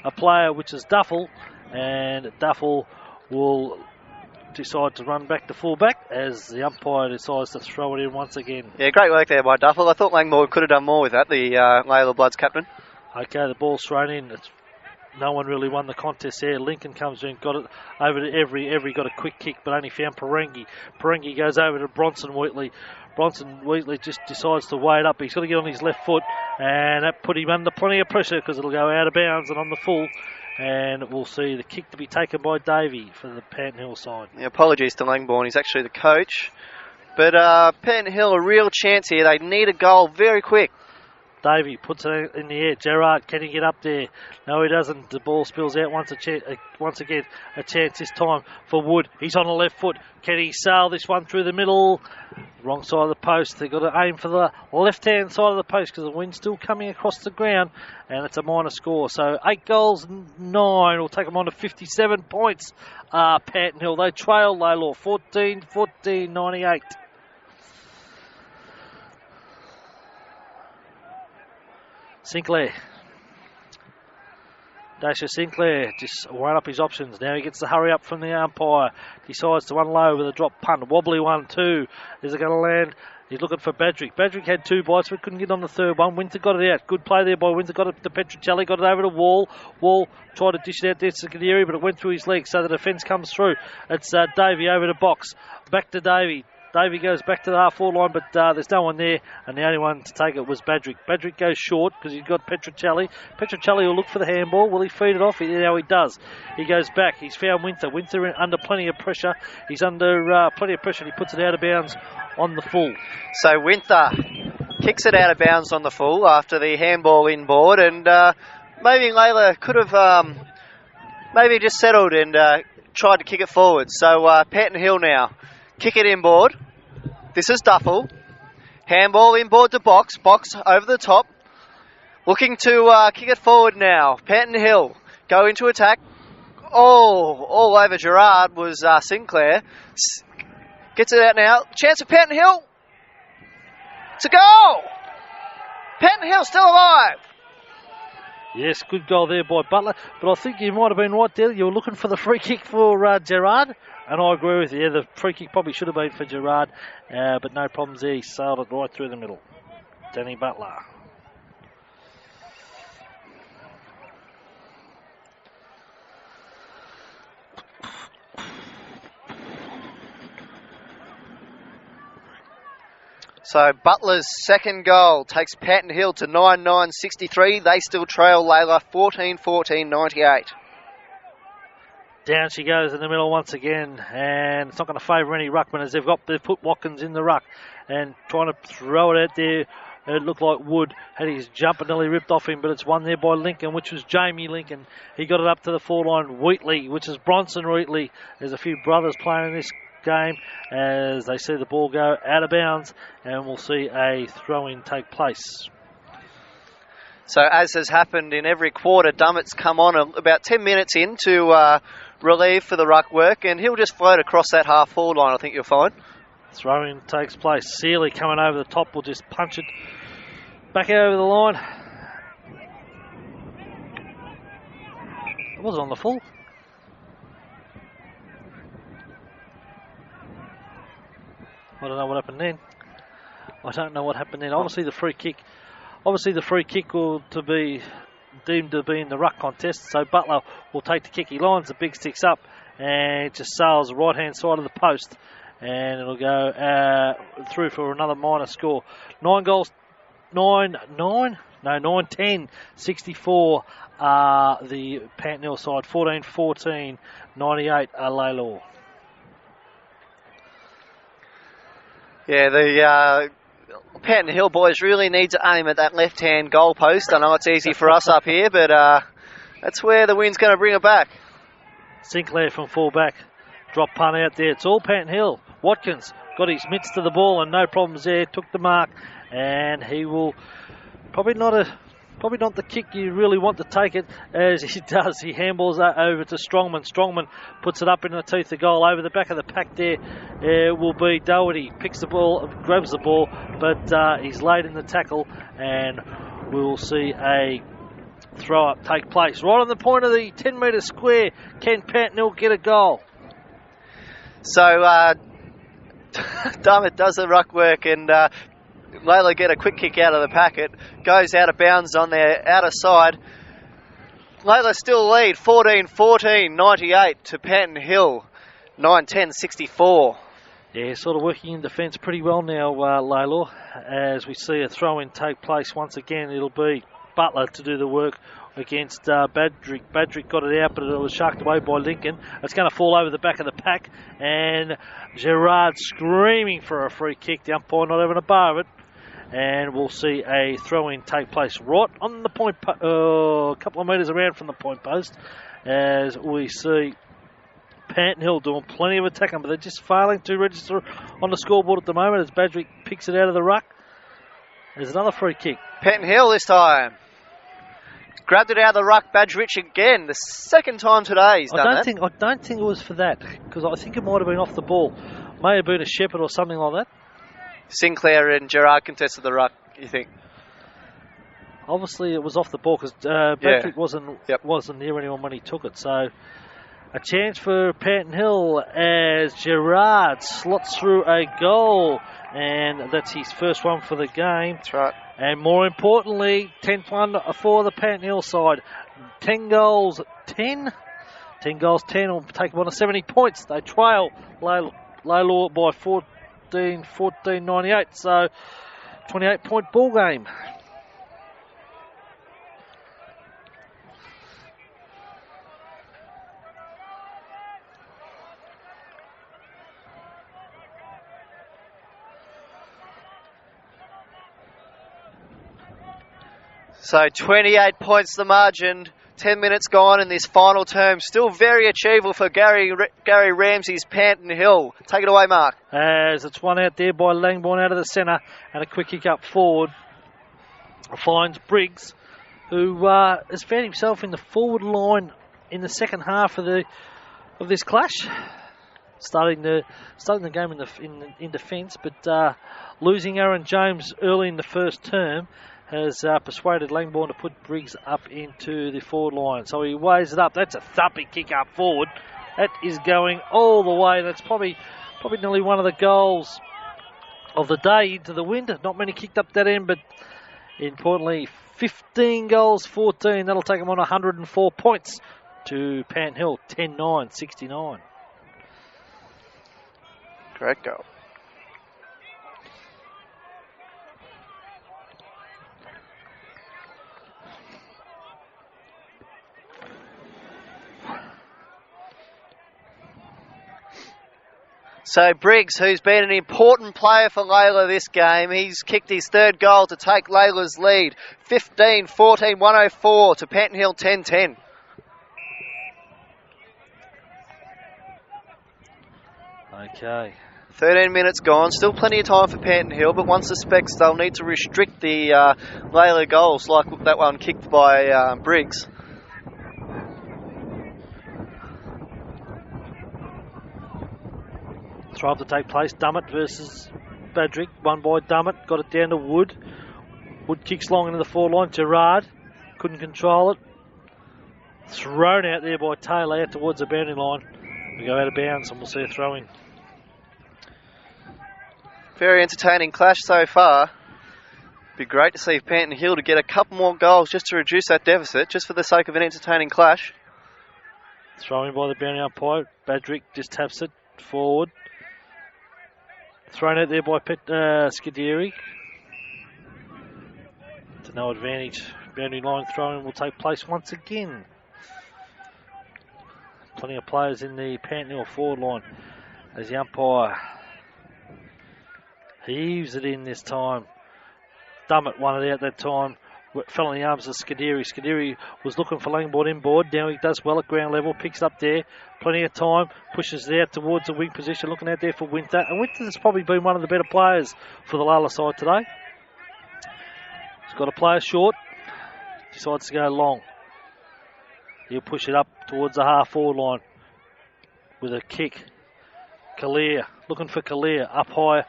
a player, which is Duffel, and Duffel will decide to run back to full back as the umpire decides to throw it in once again. Yeah, great work there by Duffel. I thought Langmore could have done more with that, the Lalor Bloods captain. Okay, the ball's thrown in. No one really won the contest there. Lincoln comes in, got it over to Every got a quick kick, but only found Perengi. Perengi goes over to Bronson Wheatley. Bronson Wheatley just decides to weigh it up. He's got to get on his left foot, and that put him under plenty of pressure because it'll go out of bounds and on the full. And we'll see the kick to be taken by Davey for the Panton Hill side. Yeah, apologies to Langbourne, he's actually the coach. But Panton Hill, a real chance here. They need a goal very quick. Davey puts it in the air. Gerard, can he get up there? No, he doesn't. The ball spills out once again. A chance this time for Wood. He's on the left foot. Can he sail this one through the middle? Wrong side of the post. They've got to aim for the left-hand side of the post because the wind's still coming across the ground, and it's a minor score. So 8 goals, 9 will take them on to 57 points. Panton Hill, they trail Lalor 14-14, 98. Sinclair. Dasher Sinclair just weighing up his options. Now he gets the hurry up from the umpire. Decides to unload with a drop punt. Wobbly 1-2. Is it going to land? He's looking for Badrick. Badrick had 2 bites, but couldn't get on the third one. Winter got it out. Good play there by Winter. Got it to Petruccelli. Got it over to Wall. Wall tried to dish it out there to Secondary, but it went through his legs, so the defence comes through. It's Davey over to box. Back to Davey. Davey goes back to the half-forward line, but there's no one there, and the only one to take it was Badrick. Badrick goes short because he's got Petruccelli. Petruccelli will look for the handball. Will he feed it off? Now he does. He goes back. He's found Winter. Winter under plenty of pressure. He's under plenty of pressure, and he puts it out of bounds on the full. So Winter kicks it out of bounds on the full after the handball inboard, and maybe Lalor could have maybe just settled and tried to kick it forward. So Panton Hill now. Kick it inboard. This is Duffel. Handball inboard to Box. Box over the top. Looking to kick it forward now. Panton Hill go into attack. Oh, all over Gerard was Sinclair. Gets it out now. Chance of Panton Hill. It's a goal. Panton Hill still alive. Yes, good goal there by Butler. But I think you might have been right there. You were looking for the free kick for Gerard. And I agree with you. Yeah, the free kick probably should have been for Gerard. But no problems there. He sailed it right through the middle. Danny Butler. So Butler's second goal takes Panton Hill to 9-9-63. They still trail Lalor 14-14-98. Down she goes in the middle once again, and it's not going to favour any ruckman as they've put Watkins in the ruck and trying to throw it out there. It looked like Wood had his jumper nearly ripped off him, but it's won there by Lincoln, which was Jamie Lincoln. He got it up to the forward line. Wheatley, which is Bronson Wheatley. There's a few brothers playing in this game as they see the ball go out of bounds, and we'll see a throw-in take place. So as has happened in every quarter, Dummett's come on about 10 minutes in to relieve for the ruck work, and he'll just float across that half-forward line, I think you'll find. Throw-in takes place. Seeley coming over the top will just punch it back over the line. It wasn't on the full. I don't know what happened then. Obviously the free kick will to be deemed to be in the ruck contest, so Butler will take the kick. He lines the big sticks up and just sails the right hand side of the post, and it'll go through for another minor score. 9-10 64 the Panton Hill side. 14-14 98 Lalor. Yeah, the Panton Hill boys really need to aim at that left-hand goal post. I know it's easy for us up here, but that's where the wind's going to bring it back. Sinclair from full-back. Drop punt out there. It's all Panton Hill. Watkins got his mitts to the ball and no problems there. Took the mark, and he will probably not the kick you really want to take it as he does. He handballs that over to Strongman. Strongman puts it up in the teeth of goal. Over the back of the pack there will be Doherty. Picks the ball, grabs the ball, but he's late in the tackle, and we'll see a throw up take place. Right on the point of the 10 metre square, can Panton Hill get a goal? So Dummett does the ruck work, and Lalor get a quick kick out of the packet. Goes out of bounds on their outer side. Lalor still lead 14-14 98 to Panton Hill 9-10 64. Yeah, sort of working in defence pretty well now, Lalor. As we see a throw-in take place once again, it'll be Butler to do the work against Badrick. Badrick got it out, but it was sharked away by Lincoln. It's going to fall over the back of the pack, and Gerard screaming for a free kick. The umpire not having a bar of it, and we'll see a throw-in take place right on the point, a couple of metres around from the point post, as we see Panton Hill doing plenty of attacking, but they're just failing to register on the scoreboard at the moment as Badrick picks it out of the ruck. There's another free kick. Panton Hill this time. Grabbed it out of the ruck, Badrich again. The second time today he's done that. I don't think it was for that, because I think it might have been off the ball. May have been a shepherd or something like that. Sinclair and Gerard contested the ruck, you think? Obviously, it was off the ball because Patrick wasn't near anyone when he took it. So, a chance for Panton Hill as Gerard slots through a goal, and that's his first one for the game. That's right. And more importantly, 10th for the Panton Hill side. 10 goals, 10. 10 goals, 10 will take them on to 70 points. They trail Lalor by 14-98. So, 28-point ball game. So 28 points the margin, 10 minutes gone in this final term. Still very achievable for Gary Ramsey's Panton Hill. Take it away, Mark. As it's one out there by Langbourne out of the centre, and a quick kick up forward finds Briggs, who has found himself in the forward line in the second half of this clash. Starting the game in defence, but losing Aaron James early in the first term has persuaded Langbourne to put Briggs up into the forward line. So he weighs it up. That's a thumping kick up forward. That is going all the way. That's probably nearly one of the goals of the day into the wind. Not many kicked up that end, but importantly, 15 goals, 14. That'll take them on 104 points to Panton Hill, 10-9, 69. Great goal. So Briggs, who's been an important player for Lalor this game, he's kicked his third goal to take Lalor's lead. 15-14, 104 to Panton Hill, 10-10. Okay. 13 minutes gone, still plenty of time for Panton Hill, but one suspects they'll need to restrict the Lalor goals like that one kicked by Briggs. Throw to take place. Dummett versus Badrick. Won by Dummett. Got it down to Wood. Wood kicks long into the forward line. Gerard couldn't control it. Thrown out there by Taylor out towards the boundary line. We go out of bounds and we'll see a throw in. Very entertaining clash so far. Be great to see Panton Hill to get a couple more goals just to reduce that deficit, just for the sake of an entertaining clash. Throw in by the boundary umpire. Badrick just taps it forward. Thrown out there by Scuderi. To no advantage. Boundary line throwing will take place once again. Plenty of players in the Panton Hill forward line as the umpire heaves it in this time. Dummett won it out that time. Fell in the arms of Scuderi. Scuderi was looking for Langbourne inboard. Now he does well at ground level. Picks up there. Plenty of time. Pushes it out towards the wing position. Looking out there for Winter. And Winter has probably been one of the better players for the Lalor side today. He's got a player short. Decides to go long. He'll push it up towards the half forward line with a kick. Kalir. Looking for Kalir. Up high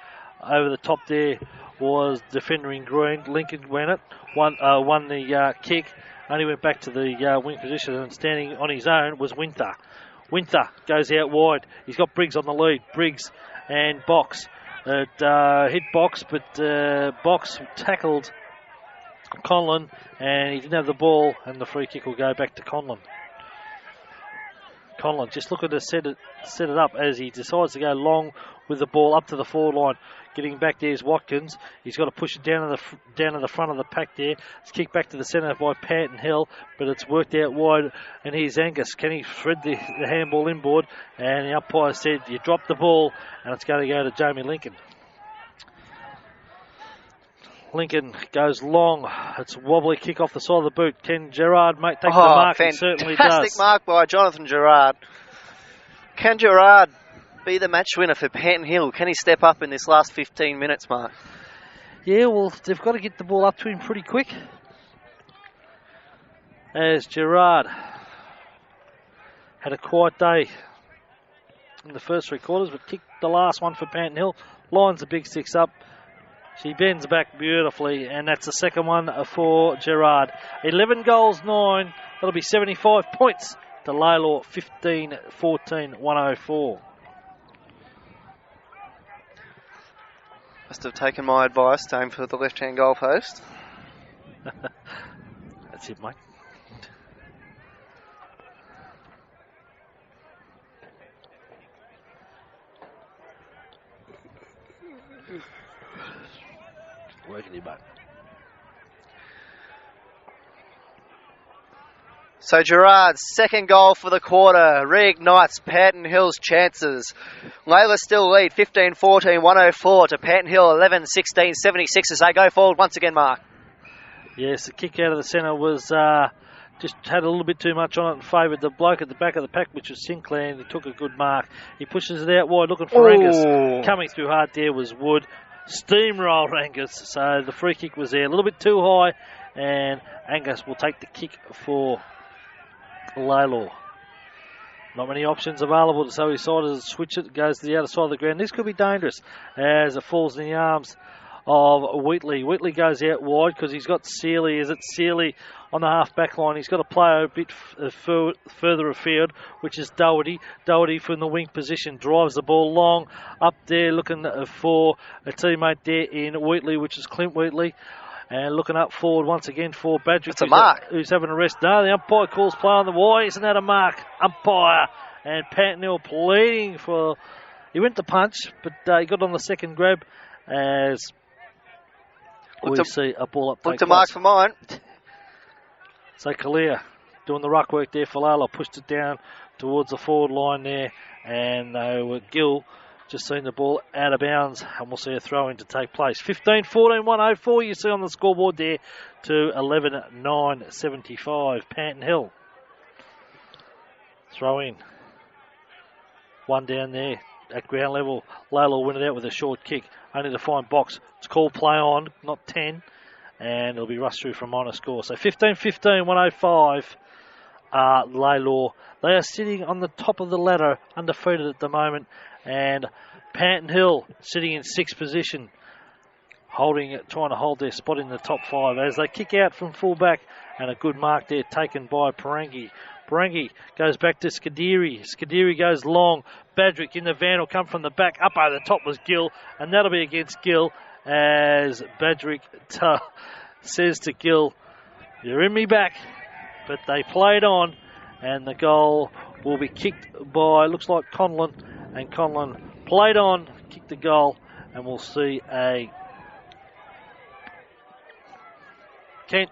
over the top there was defender in green. Lincoln won it. Won the kick. Only went back to the wing position, and standing on his own was Winter. Winter goes out wide. He's got Briggs on the lead. Briggs and Box. Hit Box, but Box tackled Conlon, and he didn't have the ball, and the free kick will go back to Conlon. Conlon just looking to set it up as he decides to go long with the ball up to the forward line. Getting back there is Watkins. He's got to push it down to the front of the pack there. It's kicked back to the centre by Panton Hill, but it's worked out wide. And here's Angus. Can he thread the handball inboard? And the umpire said, you dropped the ball, and it's going to go to Jamie Lincoln. Lincoln goes long. It's a wobbly kick off the side of the boot. Can Gerard take the mark? He certainly does. Fantastic mark by Jonathan Gerard. Can Gerard be the match winner for Panton Hill? Can he step up in this last 15 minutes, Mark? Yeah, well, they've got to get the ball up to him pretty quick. As Gerard had a quiet day in the first three quarters, but kicked the last one for Panton Hill. Lines the big six up. She bends back beautifully, and that's the second one for Gerard. 11 goals, 9. That'll be 75 points to Lalor, 15-14, 104. Must have taken my advice to aim for the left-hand goal post. That's it, mate. Working it, mate. So Gerard's second goal for the quarter reignites Panton Hill's chances. Layla still lead 15-14, 104 to Panton Hill 11-16, 76 as they go forward once again, Mark. Yes, the kick out of the centre was just had a little bit too much on it and favoured the bloke at the back of the pack, which was Sinclair, and he took a good mark. He pushes it out wide looking for Angus. Coming through hard there was Wood. Steamrolled Angus, so the free kick was there. A little bit too high, and Angus will take the kick for Lalor. Not many options available, so he decided to switch it. Goes to the other side of the ground. This could be dangerous as it falls in the arms of Wheatley. Wheatley goes out wide because he's got Sealy. Is it Sealy on the half-back line? He's got to play a bit further afield, which is Doherty. Doherty from the wing position drives the ball long up there, looking for a teammate there in Wheatley, which is Clint Wheatley. And looking up forward once again for Badrick. It's a mark. Who's having a rest. No, the umpire calls play on the why. Isn't that a mark? Umpire. And Panton Hill pleading for... He went to punch, but he got on the second grab as we see a ball up. Looked a mark for mine. So Kalia doing the ruck work there for Lalor. Pushed it down towards the forward line there. And Gill just seen the ball out of bounds, and we'll see a throw-in to take place. 15-14, 104, you see on the scoreboard there, to 11-9, 75. Panton Hill. Throw-in. One down there at ground level. Lalor win it out with a short kick. Only to find box. It's called play on, not 10, and it'll be rushed through for a minor score. So 15-15, 105. Lalor. They are sitting on the top of the ladder, undefeated at the moment, and Panton Hill sitting in sixth position, trying to hold their spot in the top 5 as they kick out from full back, and a good mark there taken by Parangi. Parangi goes back to Scuderi. Scuderi goes long. Badrick in the van will come from the back. Up over the top was Gill, and that'll be against Gill as Badrick says to Gill, "You're in me back." But they played on, and the goal will be kicked by, looks like Conlon, and Conlon played on, kicked the goal, and we'll see a Kent.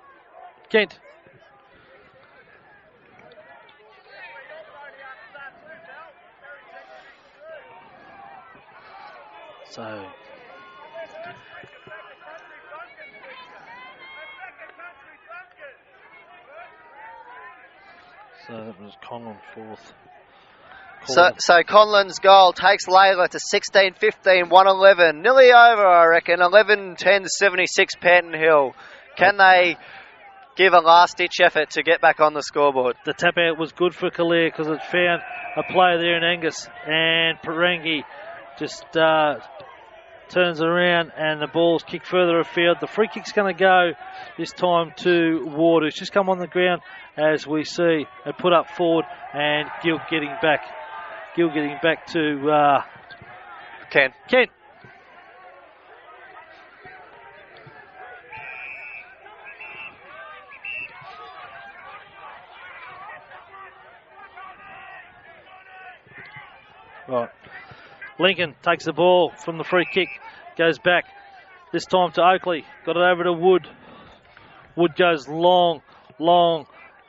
So that was Conlon fourth. So Conlon's goal takes Layla to 16-15, 111. Nearly over, I reckon. 11-10, 76 Panton Hill. Can they give a last-ditch effort to get back on the scoreboard? The tap out was good for Kalir because it found a player there in Angus, and Parangi just turns around and the ball's kicked further afield. The free kick's going to go this time to Ward, who's just come on the ground as we see and put up forward, and Gill getting back to Kent. Right. Lincoln takes the ball from the free kick, goes back, this time to Oakley, got it over to Wood. Wood goes long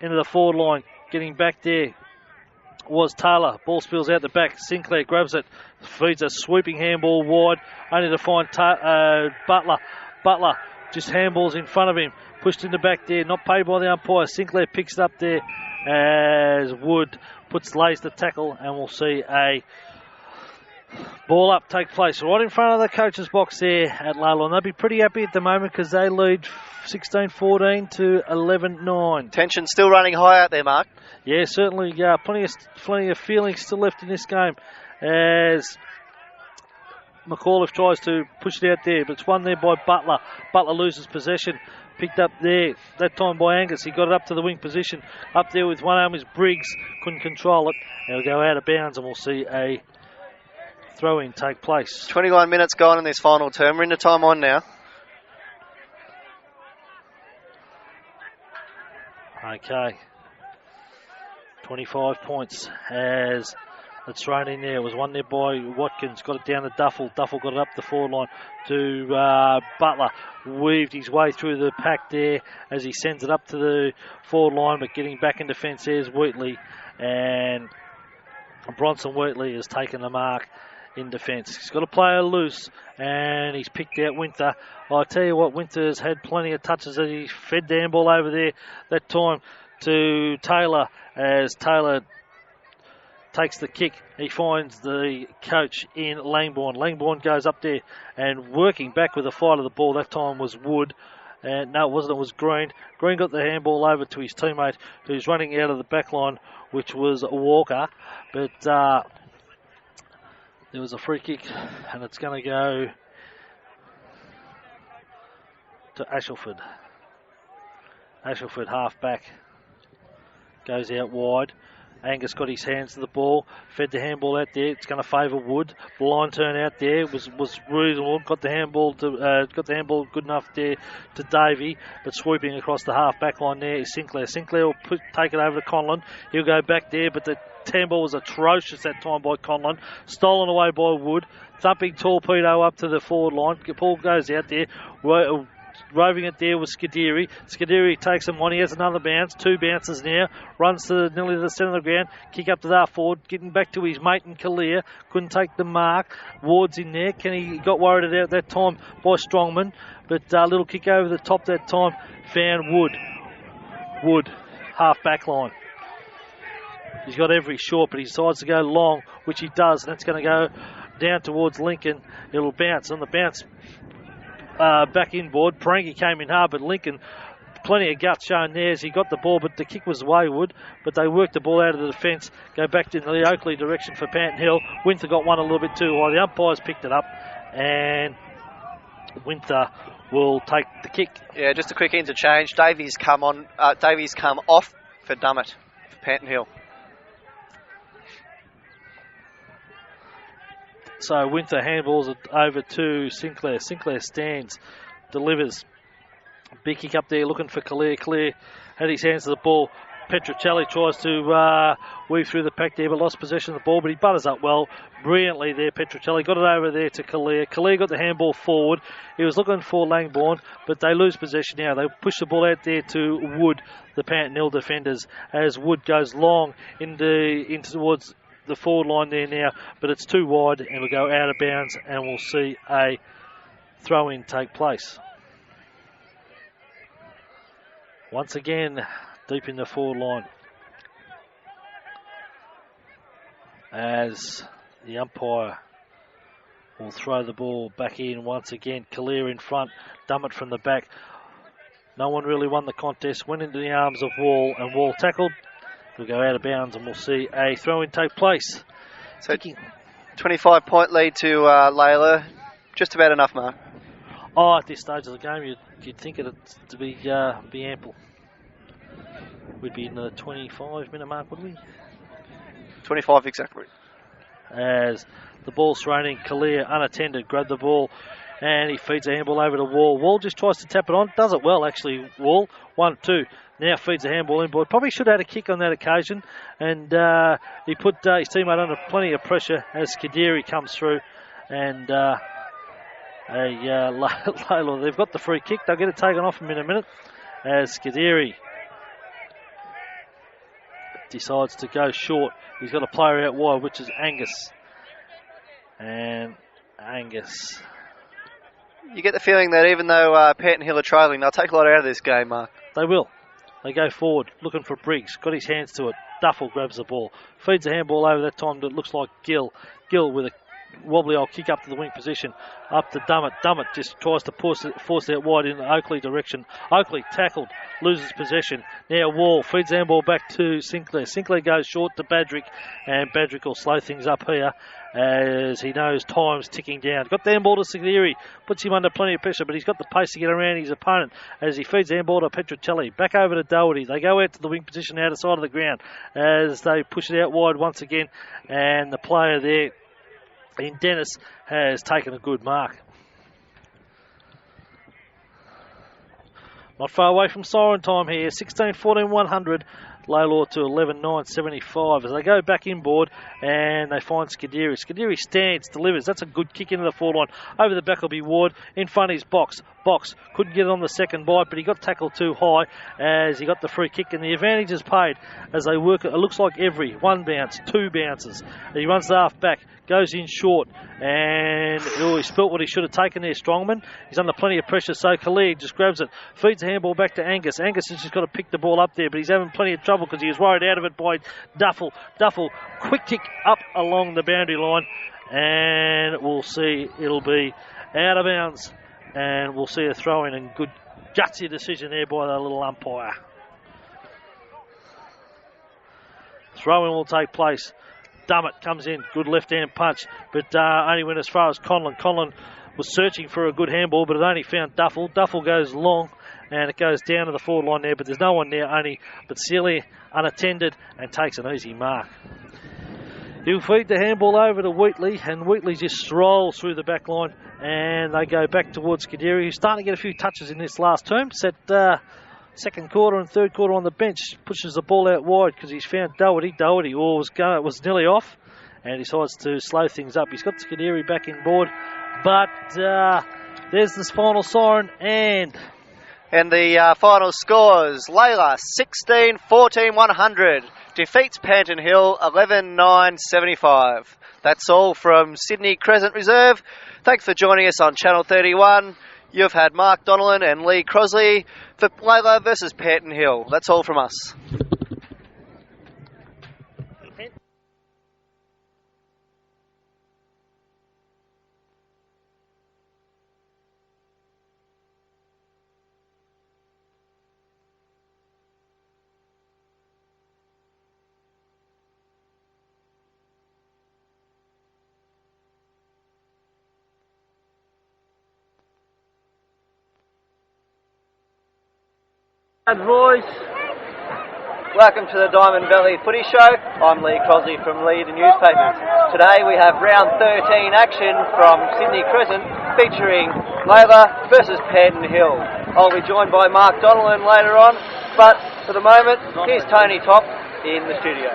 into the forward line, getting back there was Taylor. Ball spills out the back, Sinclair grabs it, feeds a sweeping handball wide, only to find Butler. Butler just handballs in front of him, pushed in the back there, not paid by the umpire. Sinclair picks it up there as Wood lays the tackle, and we'll see a ball up take place right in front of the coach's box there at Lalor. And they'll be pretty happy at the moment because they lead 16-14 to 11-9. Tension still running high out there, Mark. Yeah, certainly. Plenty of feelings still left in this game as McAuliffe tries to push it out there, but it's won there by Butler. Butler loses possession. Picked up there, that time by Angus. He got it up to the wing position. Up there with one arm is Briggs. Couldn't control it. It'll go out of bounds and we'll see a throw-in take place. 21 minutes gone in this final term. We're into time on now. Okay. 25 points as it's thrown in there. It was won there by Watkins. Got it down to Duffel. Duffel got it up the forward line to Butler. Weaved his way through the pack there as he sends it up to the forward line, but getting back in defence there's Wheatley. And Bronson Wheatley has taken the mark in defence. He's got a player loose and he's picked out Winter. I tell you what, Winter's had plenty of touches as he fed the handball over there that time to Taylor as Taylor takes the kick. He finds the coach in Langbourne. Langbourne goes up there and working back with the fight of the ball. That time was Wood. And no, it wasn't. It was Green. Green got the handball over to his teammate who's running out of the back line, which was Walker. But there was a free kick and it's going to go to Ashelford. Ashelford half back. Goes out wide. Angus got his hands to the ball, fed the handball out there. It's going to favour Wood. The line turn out there was reasonable. Got the handball good enough there to Davey, but sweeping across the half back line there is Sinclair. Sinclair will take it over to Conlon. He'll go back there, but the handball was atrocious that time by Conlon. Stolen away by Wood. Thumping torpedo up to the forward line. Paul goes out there. Roving it there with Scuderi. Scuderi takes him on. He has another bounce. 2 bounces now. Runs to nearly the centre of the ground. Kick up to the half forward. Getting back to his mate in Kalia. Couldn't take the mark. Ward's in there. Kenny got worried at that time by Strongman. But a little kick over the top that time. Found Wood. Wood. Half back line. He's got every short, but he decides to go long, which he does. And it's going to go down towards Lincoln. It'll bounce. On the bounce, back inboard. Parangi came in hard, but Lincoln, plenty of guts shown there as he got the ball, but the kick was wayward. But they worked the ball out of the defence, go back to the Oakley direction for Panton Hill. Winter got one a little bit too high. The umpires picked it up, and Winter will take the kick. Yeah, just a quick interchange. Davies come off for Dummett for Panton Hill. So Winter handballs it over to Sinclair. Sinclair stands, delivers. Big kick up there looking for Clear. Clear had his hands to the ball. Petruccelli tries to weave through the pack there, but lost possession of the ball, but he butters up well. Brilliantly there, Petruccelli. Got it over there to Kalir. Kalir got the handball forward. He was looking for Langbourne, but they lose possession now. They push the ball out there to Wood, the Panton Hill defenders, as Wood goes long into towards the forward line there now, but it's too wide and will go out of bounds, and we'll see a throw-in take place. Once again, deep in the forward line, as the umpire will throw the ball back in once again. Kalir in front, Dummett from the back. No one really won the contest, went into the arms of Wall, and Wall tackled. We'll go out of bounds and we'll see a throw-in take place. So 25-point lead to Lalor. Just about enough, Mark. Oh, at this stage of the game, you'd think it to be ample. We'd be in the 25-minute mark, wouldn't we? 25 exactly. As the ball's thrown in, Kalir unattended, grabbed the ball, and he feeds a handball over to Wall. Wall just tries to tap it on. Does it well, actually, Wall. 1-2. Now feeds a handball in. Boy, probably should have had a kick on that occasion. And he put his teammate under plenty of pressure as Kadiri comes through. And Lalor, they've got the free kick. They'll get it taken off him in a minute. As Kadiri decides to go short. He's got a player out wide, which is Angus. And Angus. You get the feeling that even though Panton Hill are trailing, they'll take a lot out of this game, Mark. They will. They go forward, looking for Briggs. Got his hands to it. Duffel grabs the ball. Feeds a handball over that time that looks like Gill. Gill with a wobbly old kick up to the wing position, up to Dummett. Dummett just tries to force it out in the Oakley direction. Oakley tackled, loses possession. Now Wall feeds the handball back to Sinclair. Sinclair goes short to Badrick, and Badrick will slow things up here as he knows time's ticking down. Got the handball to Sigiri, puts him under plenty of pressure, but he's got the pace to get around his opponent as he feeds the handball to Petrocelli. Back over to Doherty. They go out to the wing position out of side of the ground as they push it out wide once again, and the player there in Dennis has taken a good mark. Not far away from siren time here. 16-14, 100. Lalor to 11-9-75 as they go back inboard and they find Scuderi. Scuderi stands, delivers. That's a good kick into the forward line. Over the back will be Ward. In front is Box. Box couldn't get it on the second bite, but he got tackled too high as he got the free kick, and the advantage is paid as they work. It looks like every one bounce, two bounces. He runs the half back, goes in short, and he spilt what he should have taken there, Strongman. He's under plenty of pressure, so Khalid just grabs it, feeds the handball back to Angus. Angus has just got to pick the ball up there, but he's having plenty of trouble because he was worried out of it by Duffel. Duffel, quick kick up along the boundary line, and we'll see it'll be out of bounds, and we'll see a throw in, and good gutsy decision there by the little umpire. Throw in will take place. Dummett comes in, good left-hand punch, but only went as far as Conlon. Conlon was searching for a good handball, but it only found Duffel. Duffel goes long, and it goes down to the forward line there, but there's no one there, only but Sealy unattended, and takes an easy mark. He'll feed the handball over to Wheatley, and Wheatley just strolls through the back line, and they go back towards Scuderi, who's starting to get a few touches in this last term. Set second quarter and third quarter on the bench, pushes the ball out wide because he's found Doherty. Doherty was nearly off and decides to slow things up. He's got Scuderi back in board, but there's this final siren, and the final scores: Lalor 16-14, 100 defeats Panton Hill 11-9-75. That's all from Sydney Crescent Reserve. Thanks for joining us on Channel 31. You've had Mark Donnellan and Lee Crosley for Lalor versus Panton Hill. That's all from us. Voice. Welcome to the Diamond Valley Footy Show. I'm Lee Crosley from Lee the Newspapers. Today we have round 13 action from Sydney Crescent featuring Lalor versus Panton Hill. I'll be joined by Mark Donnellan later on, but for the moment, here's Tony Top in the studio.